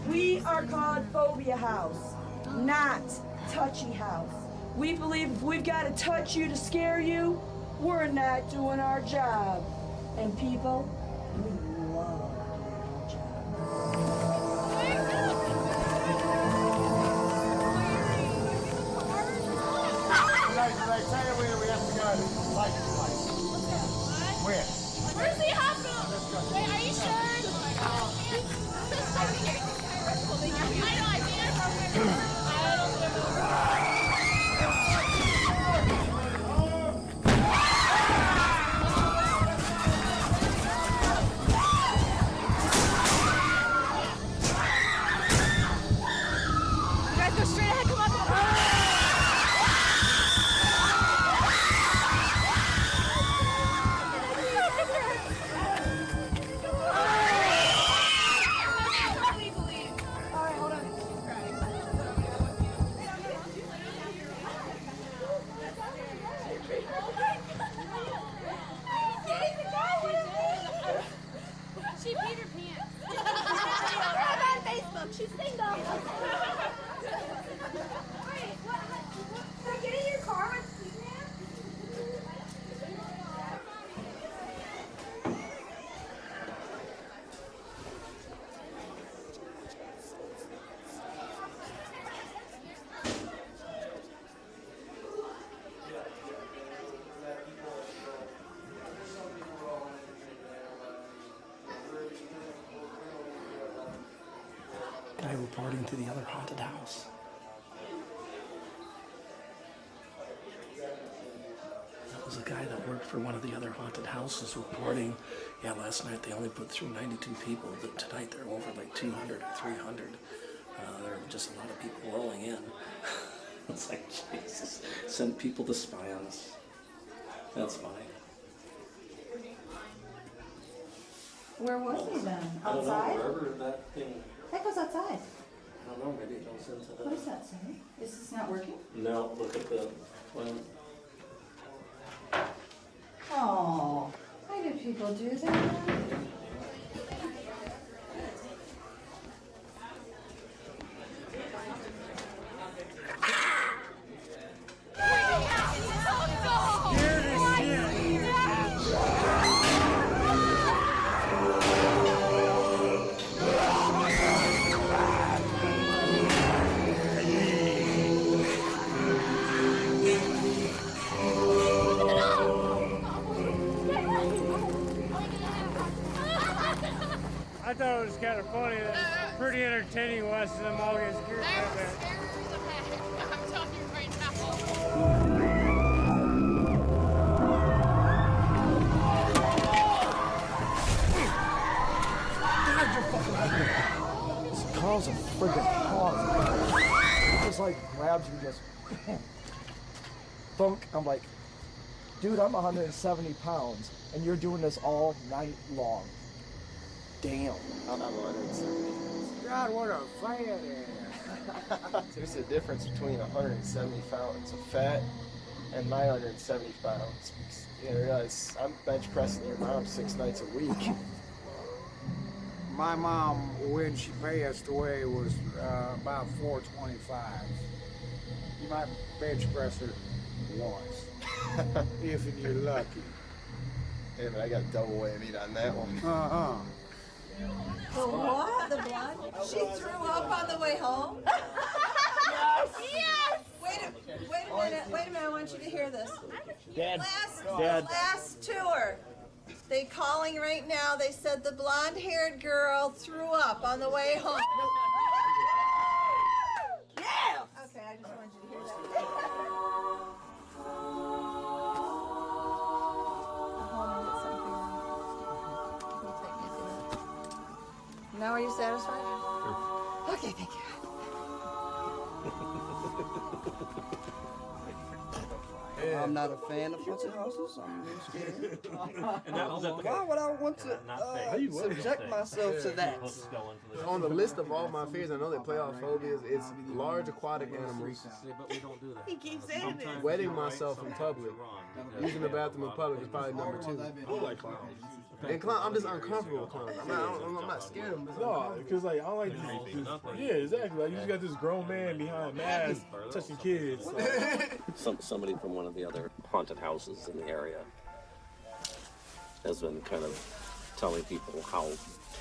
We are We're called Phobia House, not Touchy House. We believe if we've got to touch you to scare you, we're not doing our job. And people, we love our job. Did I tell you where we have to go? Light. Where? Where's the hospital? Wait, are you sure? You guys go straight ahead, come on. She peed her pants. I'm on Facebook. She's single. Wait, what? Get in your car and see that? Guy reporting to the other haunted house. That was a guy that worked for one of the other haunted houses reporting, yeah, last night they only put through 92 people, but tonight they're over like 200 or 300. There are just a lot of people rolling in. It's like, Jesus, send people to spy on us. That's funny. Where was he then? I don't know, Outside? wherever that thing, That goes outside. I don't know, maybe it goes into the... What does that say? Is this not working? No, look at the, well, Oh, why do people do that? I thought it was kind of funny. It was pretty entertaining watching them all get scared like that. I'm telling you right now. Carl's a friggin' hog. He just like grabs you, just thunk. I'm like, dude, I'm 170 pounds, and you're doing this all night long. Damn. I'm 170. God, what a fan! There's a difference between 170 pounds of fat and my 170 pounds. You realize I'm bench pressing your mom 6 nights a week. My mom, when she passed away, was about 425. You might bench press her once, if you're lucky. Hey, but I got double whammy on that one. Uh-huh. The what? The blonde? She threw up on the way home? Yes! Yes! Wait a minute, I want you to hear this. Dad. Dad. Last tour. They calling right now, they said the blonde-haired girl threw up on the way home. Yeah! Okay, I just wanted you to hear that. Now are you satisfied? Sure. Okay, thank you. I'm not a fan of haunted houses. I'm really scared. And that was at the- Why would I want to subject myself to that? On the list of all my fears, I know that playoff phobias, it's large aquatic animals. But we don't do that. He keeps saying this. Wetting myself in public. Using the bathroom in public is probably number 2. I like clowns. And clown, I'm just uncomfortable with clowns. I'm not scared of them. No, because like I don't like this. Yeah, exactly. Like you just got this grown man behind a mask touching kids. Somebody from one of the other haunted houses in the area has been kind of telling people how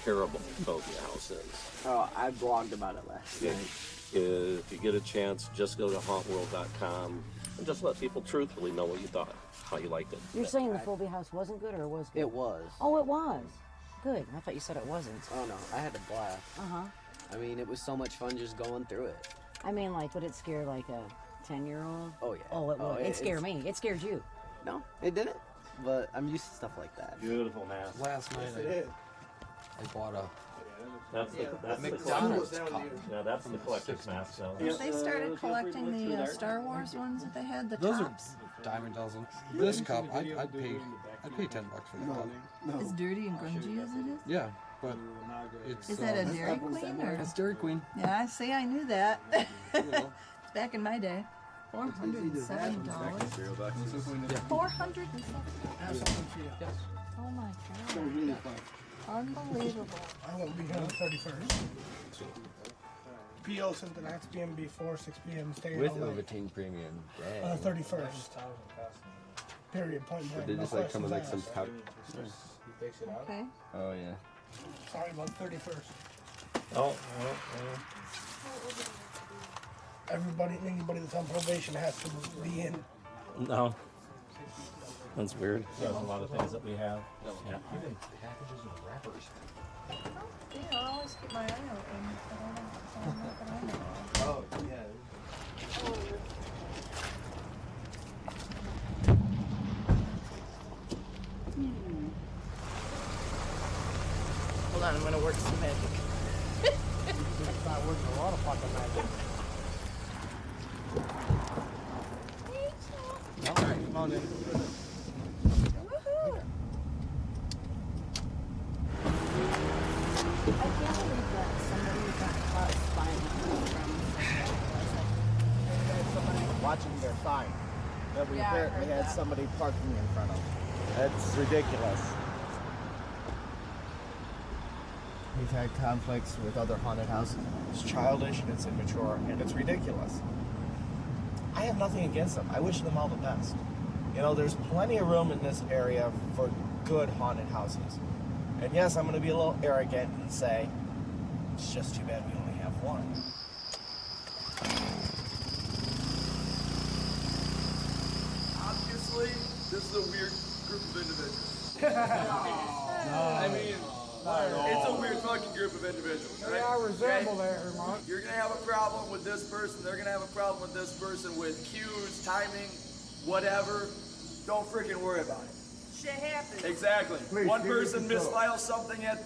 terrible Phobia House is. Oh, I blogged about it last night. If you get a chance, just go to hauntworld.com and just let people truthfully know what you thought, how you liked it. You're saying the Phobia House wasn't good or it was good? It was. Oh, it was. Good. I thought you said it wasn't. Oh no, I had a blast. Uh-huh. I mean, it was so much fun just going through it. I mean, like, would it scare like a 10-year-old? Oh yeah. Oh, it would. It scared me. It scared you. No, it didn't. But I'm used to stuff like that. Beautiful mask. Last night I bought a That's McDonald's the cup. Yeah, that's the collector's mask. So. They started collecting the Star Wars ones that they had, the Those tops. are dime a dozen. This cup, I'd pay $10 for the cup. As dirty and grungy as it is? Yeah, but it's. Is that a Dairy Queen? Or? It's Dairy Queen. Yeah, I see, I knew that. It's back in my day. $407. $407. Oh my God. Unbelievable. I won't be here on the 31st. PO sent the next PM before 6 p.m. Stay With all night. Ovaltine Premium. Dang. On the 31st. Period. Point blank. But they No just like come with like questions some asked. pouch. Okay. Oh yeah. Sorry about 31st. Oh. Anybody that's on probation has to be in. No. That's weird. There's a lot of things that we have. Yeah. Even packages of wrappers. Yeah, I always keep my eye open. I don't know what I know. Oh, yeah. Hold on, I'm gonna work some magic. Start working a lot of fucking magic. All right, come on in. I can't believe that somebody got caught spying from Watching their sign that we Yeah, I apparently heard had that. somebody parking in front of. That's ridiculous. We've had conflicts with other haunted houses. It's childish and it's immature and it's ridiculous. I have nothing against them. I wish them all the best. You know, there's plenty of room in this area for good haunted houses. And yes, I'm going to be a little arrogant and say, it's just too bad we only have one. Obviously, this is a weird group of individuals. I mean, it's a weird fucking group of individuals. Yeah, Right? I resemble Okay? that remark. You're gonna have a problem with this person. They're gonna have a problem with this person with cues, timing, whatever. Don't freaking worry about it. Shit happens. Exactly. Please, One give me person control. misfiles something at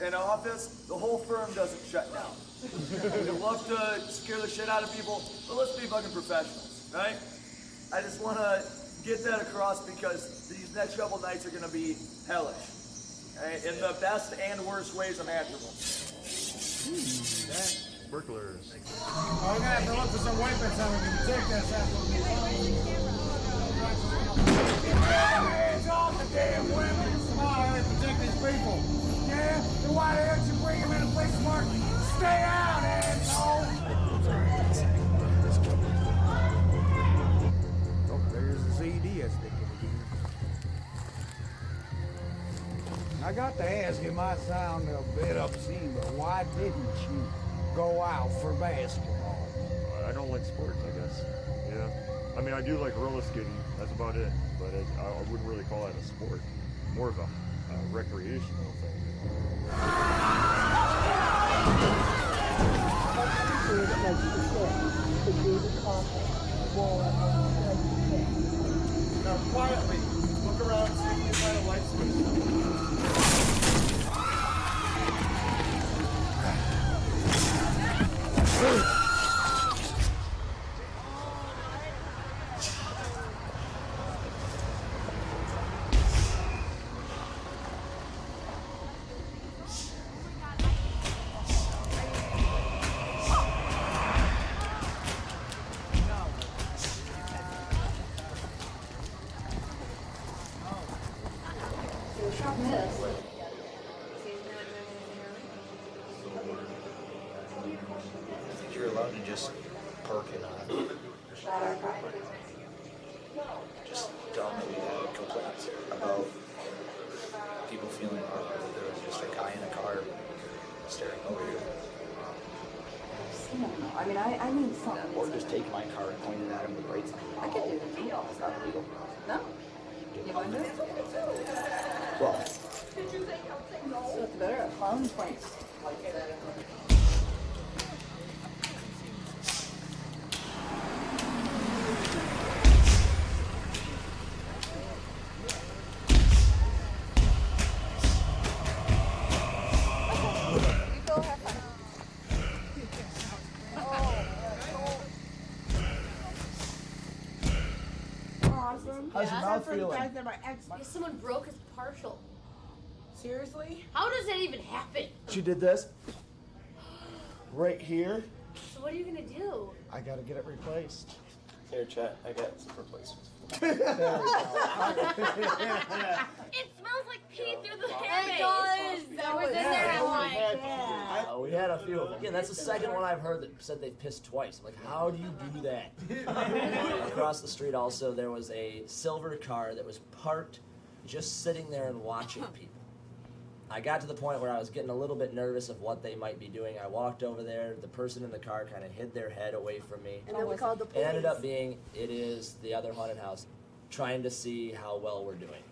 an office, the whole firm doesn't shut down. We love to scare the shit out of people, but let's be fucking professionals, right? I just want to get that across because these next couple nights are going to be hellish, right? In the best and worst ways imaginable. Burglars. Oh, we're gonna have to look for some weapons so we can take this after hands off the damn women! Come on, let's protect these people. Yeah? Then why the hell did you bring them in a place marked? Stay out, asshole! Oh, there's the CD I stick it again. I got to ask, it might sound a bit obscene, but why didn't you go out for basketball? I don't like sports, I guess. Yeah. I mean, I do like roller skating. That's about it. But I wouldn't really call that a sport. More of a recreational thing. Now, quietly, look around and see if you can find a light switch. not miss. I think you're allowed to just park it on. Not our property. Just tell them that we had complaints about people feeling that there was just a guy in a car staring over you. No. I mean, I need something. Or just take my car and point it at him with brakes on. I could do the deal. It's not illegal. No? You want to do it? Well, So it's better at clown points. how's your mouth feeling? Someone broke his partial. Seriously? How does that even happen? She did this right here. So what are you gonna do? I gotta get it replaced. Here, chat. I got some replacements. It smells like pee through the hair base. It does. That was in there. I'm like, We had a few of them. Again, that's the second one I've heard that said they've pissed twice. I'm like, how do you do that? Across the street also, there was a silver car that was parked just sitting there and watching people. I got to the point where I was getting a little bit nervous of what they might be doing. I walked over there. The person in the car kind of hid their head away from me. And then we called the It ended police. up being, it is the other haunted house, trying to see how well we're doing.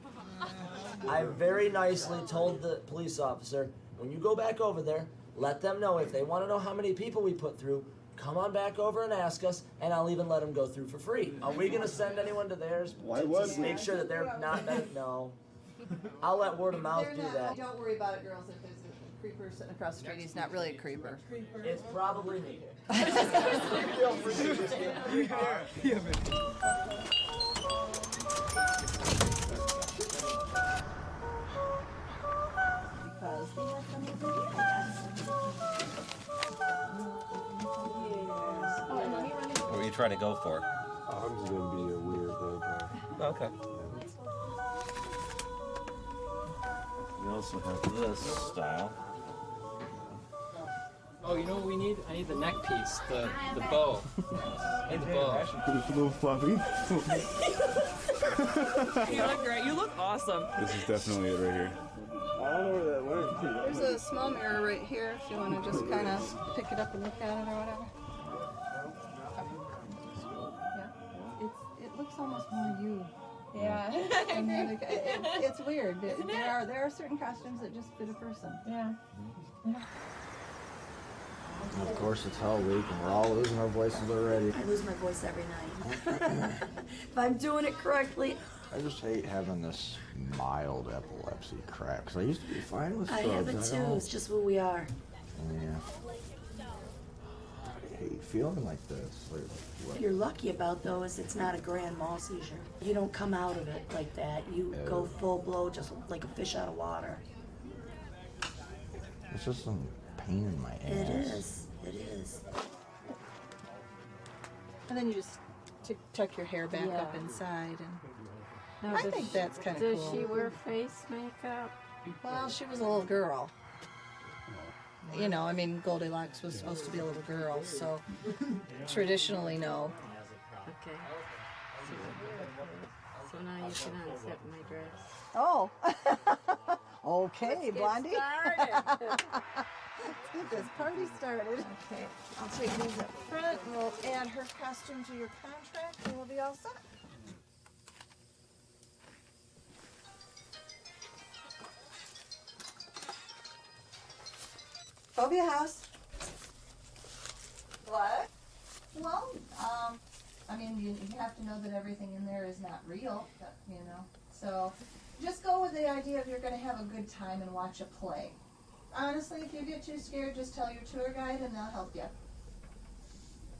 I very nicely told the police officer, when you go back over there, let them know if they want to know how many people we put through, come on back over and ask us, and I'll even let them go through for free. Are we going to send anyone to theirs to make sure that they're not, no. I'll let word of mouth do that. Don't worry about it, girls. If there's a creeper sitting across the street, he's not really a creeper. It's probably me. What were you trying to go for? I'm just gonna be a weird vampire. Okay. We also have this style. Oh, you know what we need? I need the neck piece, the bow. I need the bow. It's a little fluffy. You look great. You look awesome. This is definitely it right here. I don't know where that went. There's a small mirror right here if you want to just kind of pick it up and look at it or whatever. Yeah, it looks almost more you. Yeah. And then it's weird. There are certain costumes that just fit a person. Yeah. And of course, it's Hell Week, and we're all losing our voices already. I lose my voice every night. If I'm doing it correctly. I just hate having this mild epilepsy crap, because I used to be fine with I drugs. have it too. It's just who we are. Yeah. I hate feeling like this. What you're lucky about, though, is it's not a grand mal seizure. You don't come out of it like that. You go full blow, just like a fish out of water. It's just some pain in my ass. It is. It is. And then you just tuck your hair back up inside, and I think that's kind of cool. Does she wear face makeup? Well, she was a little girl. You know, I mean, Goldilocks was supposed to be a little girl, so traditionally, no. Okay. So now you can unzip my dress. Oh. Okay, Blondie. Let's get this party started. Okay, I'll take these up front, and we'll add her costume to your contract, and we'll be all set. Phobia house. What? Well, I mean, you have to know that everything in there is not real, you know. So just go with the idea of you're going to have a good time and watch a play. Honestly, if you get too scared, just tell your tour guide and they'll help you.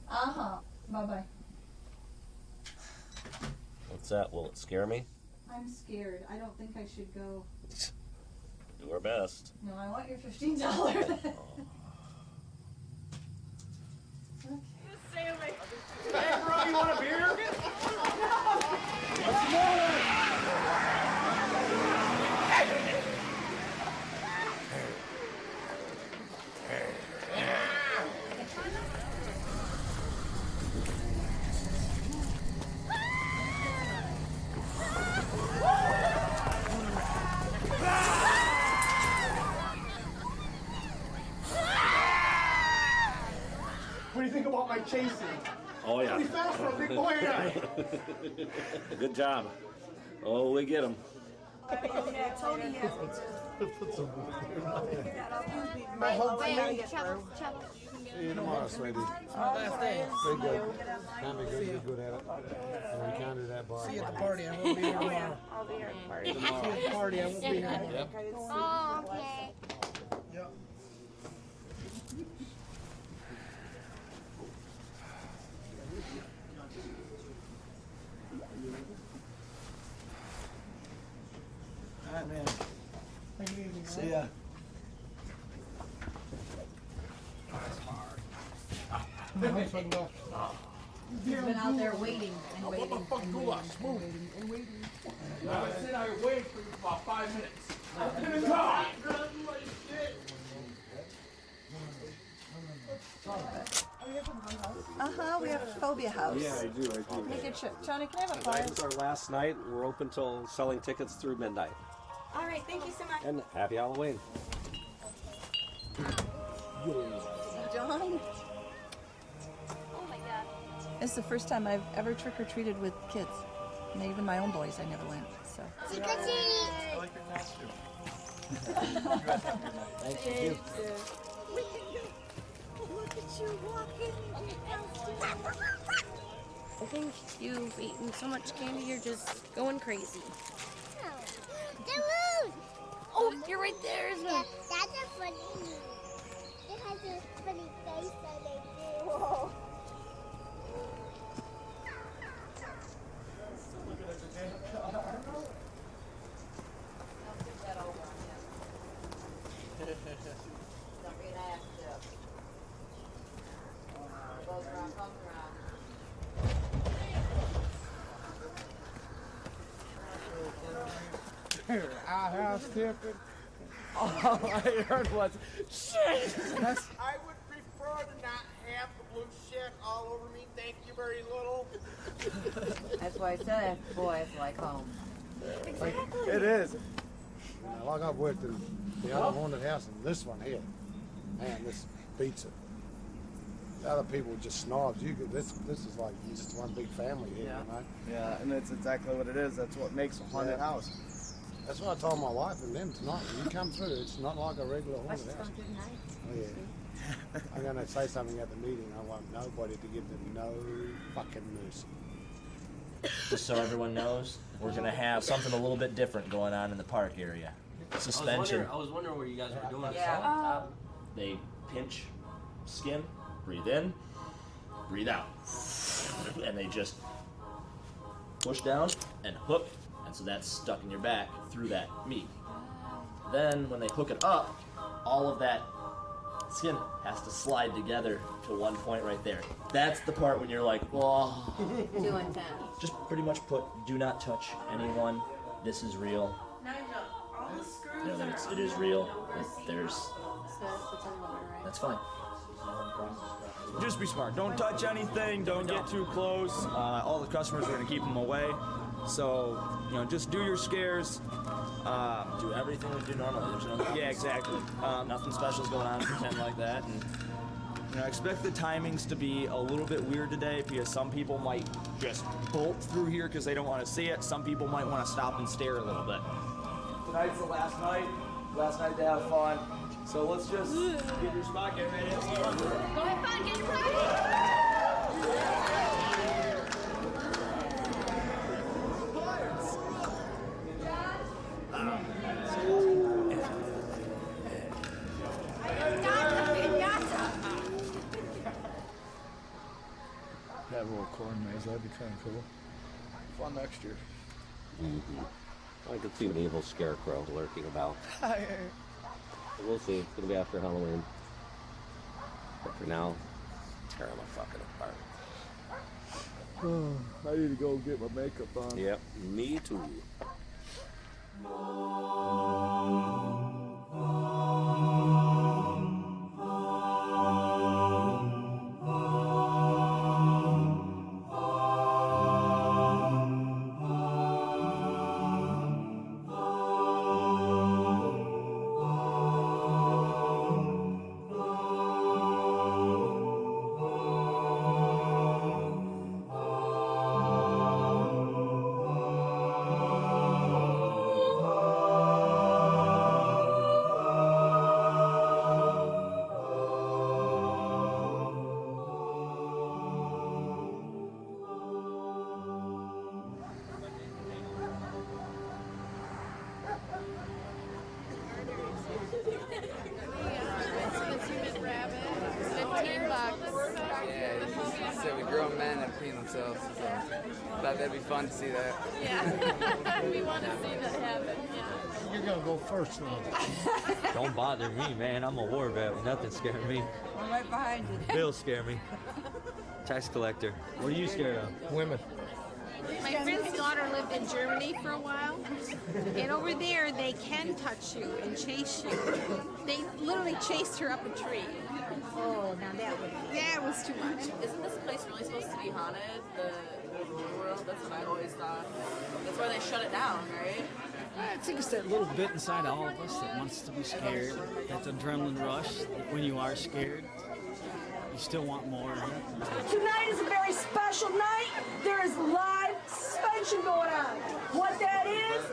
Uh-huh. Bye-bye. What's that? Will it scare me? I'm scared. I don't think I should go. Do our best. No, I want your $15. Stay away. Hey, bro, you want a beer? Let's go. chasing. Oh, yeah. Pretty fast for a big boy, ain't I? Good job. Oh, we get him. Yeah, Tony has me too. My whole Wait, family. Chubble. See you tomorrow, sweetie. Last day. Be good. Kind of good, be good at it. And we can't do that bar. See you at the party. I won't be here tomorrow. I'll be here at the party. See you at the party. I won't be here. Yep. Oh, okay. Yep. All right, man. See ya. He's been out there waiting and waiting and waiting and waiting. I said I would wait for you for about 5 minutes. We have a phobia house. Yeah, I do. Make it sure. Tony, can I have a flyer? Tonight's our last night. We're open till selling tickets through midnight. All right, thank you so much. And happy Halloween. John? Oh my God. It's the first time I've ever trick-or-treated with kids. And even my own boys, I never went, so. Trick or treat. I like your costume. Thank you. Look at you walking. I think you've eaten so much candy, you're just going crazy. The moon! Oh, you're right there, isn't it? That's a funny moon. It has a funny face on it, too. Whoa. Outhouse tipping. All I heard was, Jesus! I would prefer to not have the blue shit all over me. Thank you very little. That's why I said, boys like home. It is. Like I've worked in the other haunted house and this one here. Man, this beats it. The other people are just snobs. This is like just one big family here, you know? Yeah, and that's exactly what it is. That's what makes a haunted house. That's what I told my wife and them tonight. When you come through, it's not like a regular haunted house. Oh, yeah. I'm going to say something at the meeting. I want nobody to give them no fucking mercy. Just so everyone knows, we're gonna have something a little bit different going on in the park area. Suspension. I was wondering what you guys were doing. Yeah. They pinch skin, breathe in, breathe out, and they just push down and hook, and so that's stuck in your back through that meat. Then when they hook it up, all of that skin has to slide together to one point right there. That's the part when you're like, oh. Too intense. Just pretty much put, do not touch anyone. This is real. All the screws You know that it is real. There's, that's fine. Just be smart. Don't touch anything. Don't get too close. All the customers are going to keep them away. So, just do your scares. Do everything we do normally. There's no. Yeah, exactly. Nothing special's going on. Pretend like that. And expect the timings to be a little bit weird today because some people might just bolt through here because they don't want to see it. Some people might want to stop and stare a little bit. Tonight's the last night to have fun. So let's just get your spot, get ready. Go have fun, get your prize. Have a little corn maze, that'd be kind of cool. Fun next year. I could see an evil scarecrow lurking about. We'll see. It's going to be after Halloween. But for now, tear them fucking apart. I need to go get my makeup on. Yep, me too. Yeah, he said we grown men that peeing themselves. So thought that'd be fun to see that. Yeah, we want to see that happen. Yeah. You're gonna go first, though. Don't bother me, man. I'm a war vet. Nothing scared me. I'm right behind you. Bills scare me. Tax collector. What are you scared of? Women. My friend's daughter lived in Germany for a while, and over there they can touch you and chase you. They literally chased her up a tree. Oh, now that was too much. Isn't this place really supposed to be haunted? The world? That's what I always thought. That's why they shut it down, right? I think it's that little bit inside all of us that wants to be scared. That adrenaline rush, that when you are scared, you still want more. Tonight is a very special night. There is live suspension going on. What that is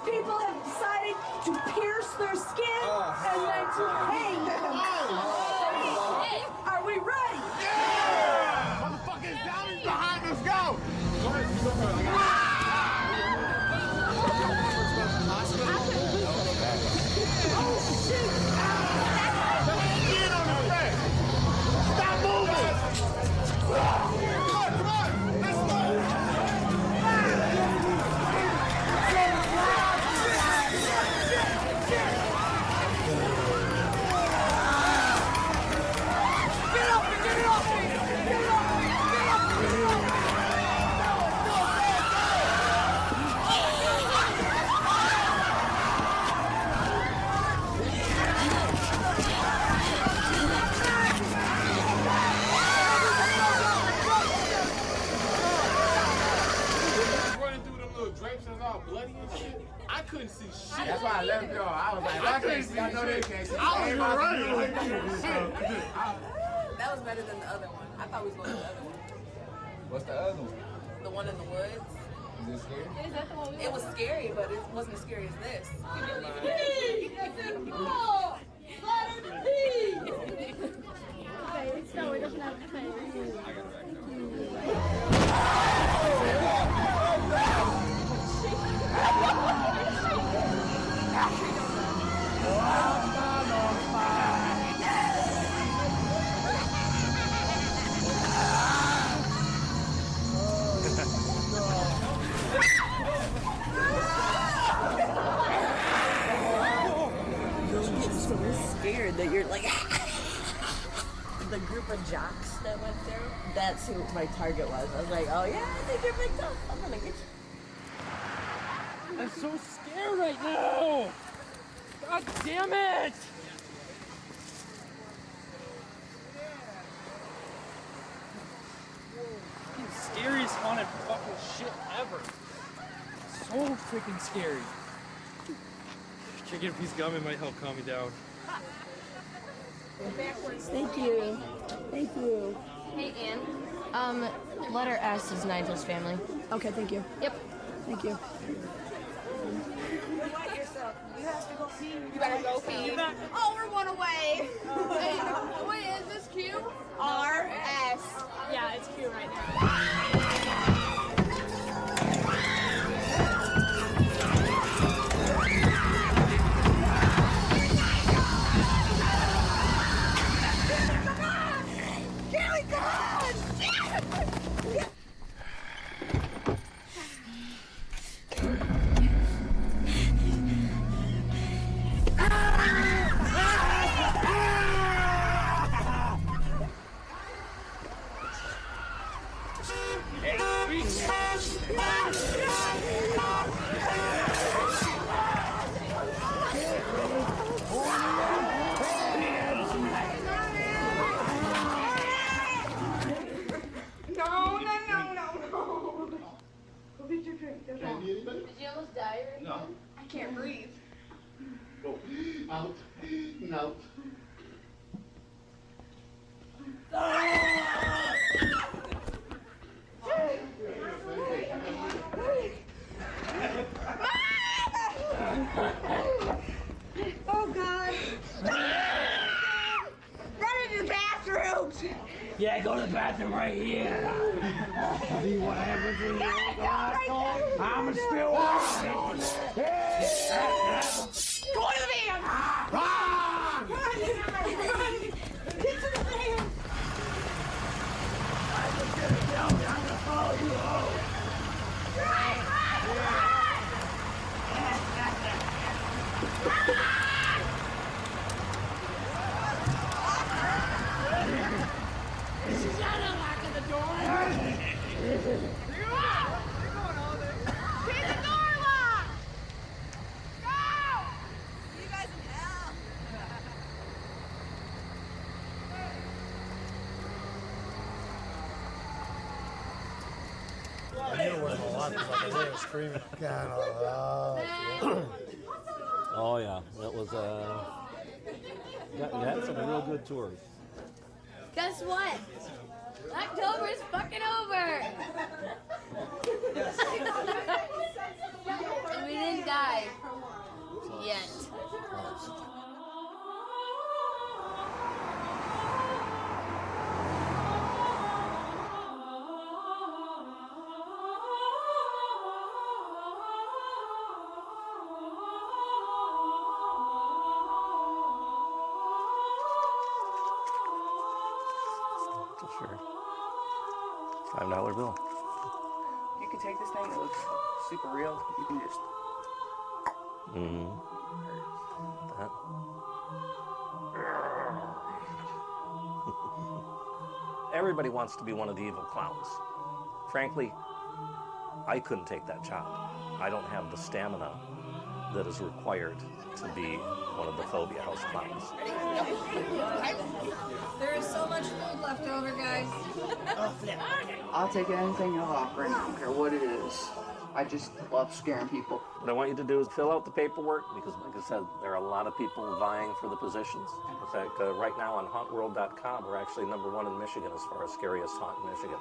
people have decided to pierce their skin and then to hang them. Are we ready? Yeah! Motherfucking down behind us, go! Oh, shit! Get on the back! Stop moving! Come on! Let's go! Get up! Get up! Get up! I couldn't see shit. That's why I left y'all. I was like, I couldn't see. I know they can't see. I was running. That was better than the other one. I thought we was going to the other one. What's the other one? The one in the woods. Is it scary? Is that the one it was scary, but it wasn't as scary as this. Okay, so it doesn't have to pay. Scared that you're like the group of jocks that went there. That's who my target was. I was like, oh yeah, I think you're big tough. I'm gonna get you. I'm so scared right now. God damn it! Scariest haunted fucking shit ever. So freaking scary. Should get a piece of gum, it might help calm me down. Thank you. Thank you. Hey, Ann. Letter S is Nigel's family. Okay, thank you. Yep. Thank you. You have to go pee. You better go pee. Oh, we're one away. Wait, is this Q? RS. Yeah, it's Q right now. Out. No. Oh God. Run into the bathrooms. Yeah, go to the bathroom right here. See what happens when you go out. I'm a spill water. Go to the van! Run! Run! Get to the van! I'm gonna follow you home. Shut up, locking the door! Keep the door locked! Go! See you guys in hell! I knew it wasn't a lot because I could hear her screaming. Kind of, Oh yeah, that was had some real good tours. Guess what? October's fucking over! And we didn't die. Yet. Sure. $5 bill. You can take this thing, it looks super real. You can just. Mm-hmm. That. Everybody wants to be one of the evil clowns. Frankly, I couldn't take that job. I don't have the stamina that is required to be one of the Phobia House clowns. There is so much food left over, guys. I'll take anything you'll offer, and I don't care what it is. I just love scaring people. What I want you to do is fill out the paperwork because, like I said, there are a lot of people vying for the positions. In fact, right now on HauntWorld.com, we're actually #1 in Michigan as far as scariest haunt in Michigan.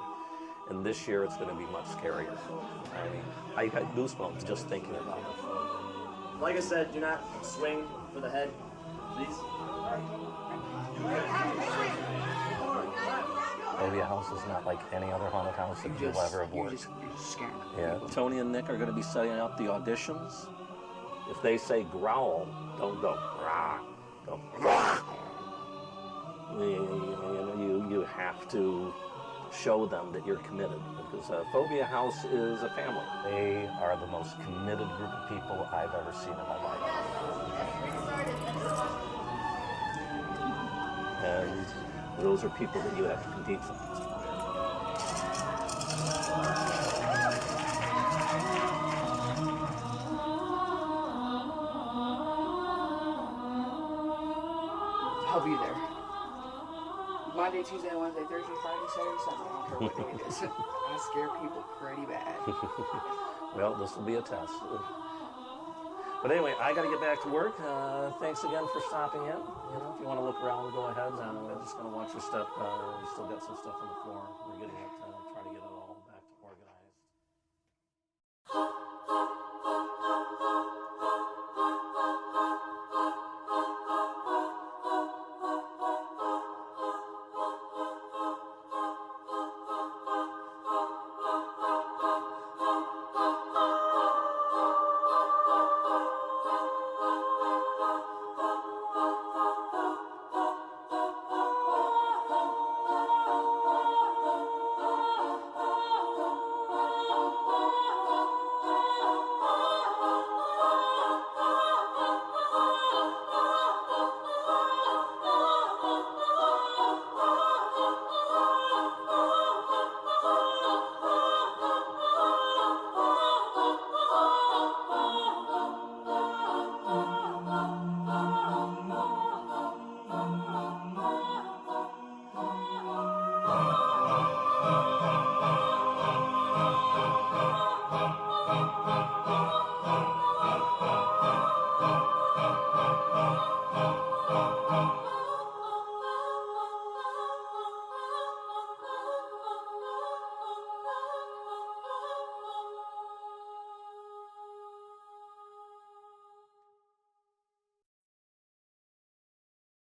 And this year, it's going to be much scarier. I mean, I got goosebumps just thinking about it. Like I said, do not swing for the head, please. Phobia House is not like any other haunted house that you'll ever have worked. You're just scaring them. Yeah, Tony and Nick are going to be setting up the auditions. If they say growl, don't go rah. Go rah. You have to show them that you're committed because Phobia House is a family. They are the most committed group of people I've ever seen in my life. And those are people that you have to compete for. I'll be there. Monday, Tuesday, Wednesday, Thursday, Friday, Saturday, Sunday. I don't care what day it is. I scare people pretty bad. Well, this will be a test. But anyway, I got to get back to work. Thanks again for stopping in. You know, if you want to look around, go ahead. I'm just going to watch your step. We still got some stuff on the floor. We're getting it.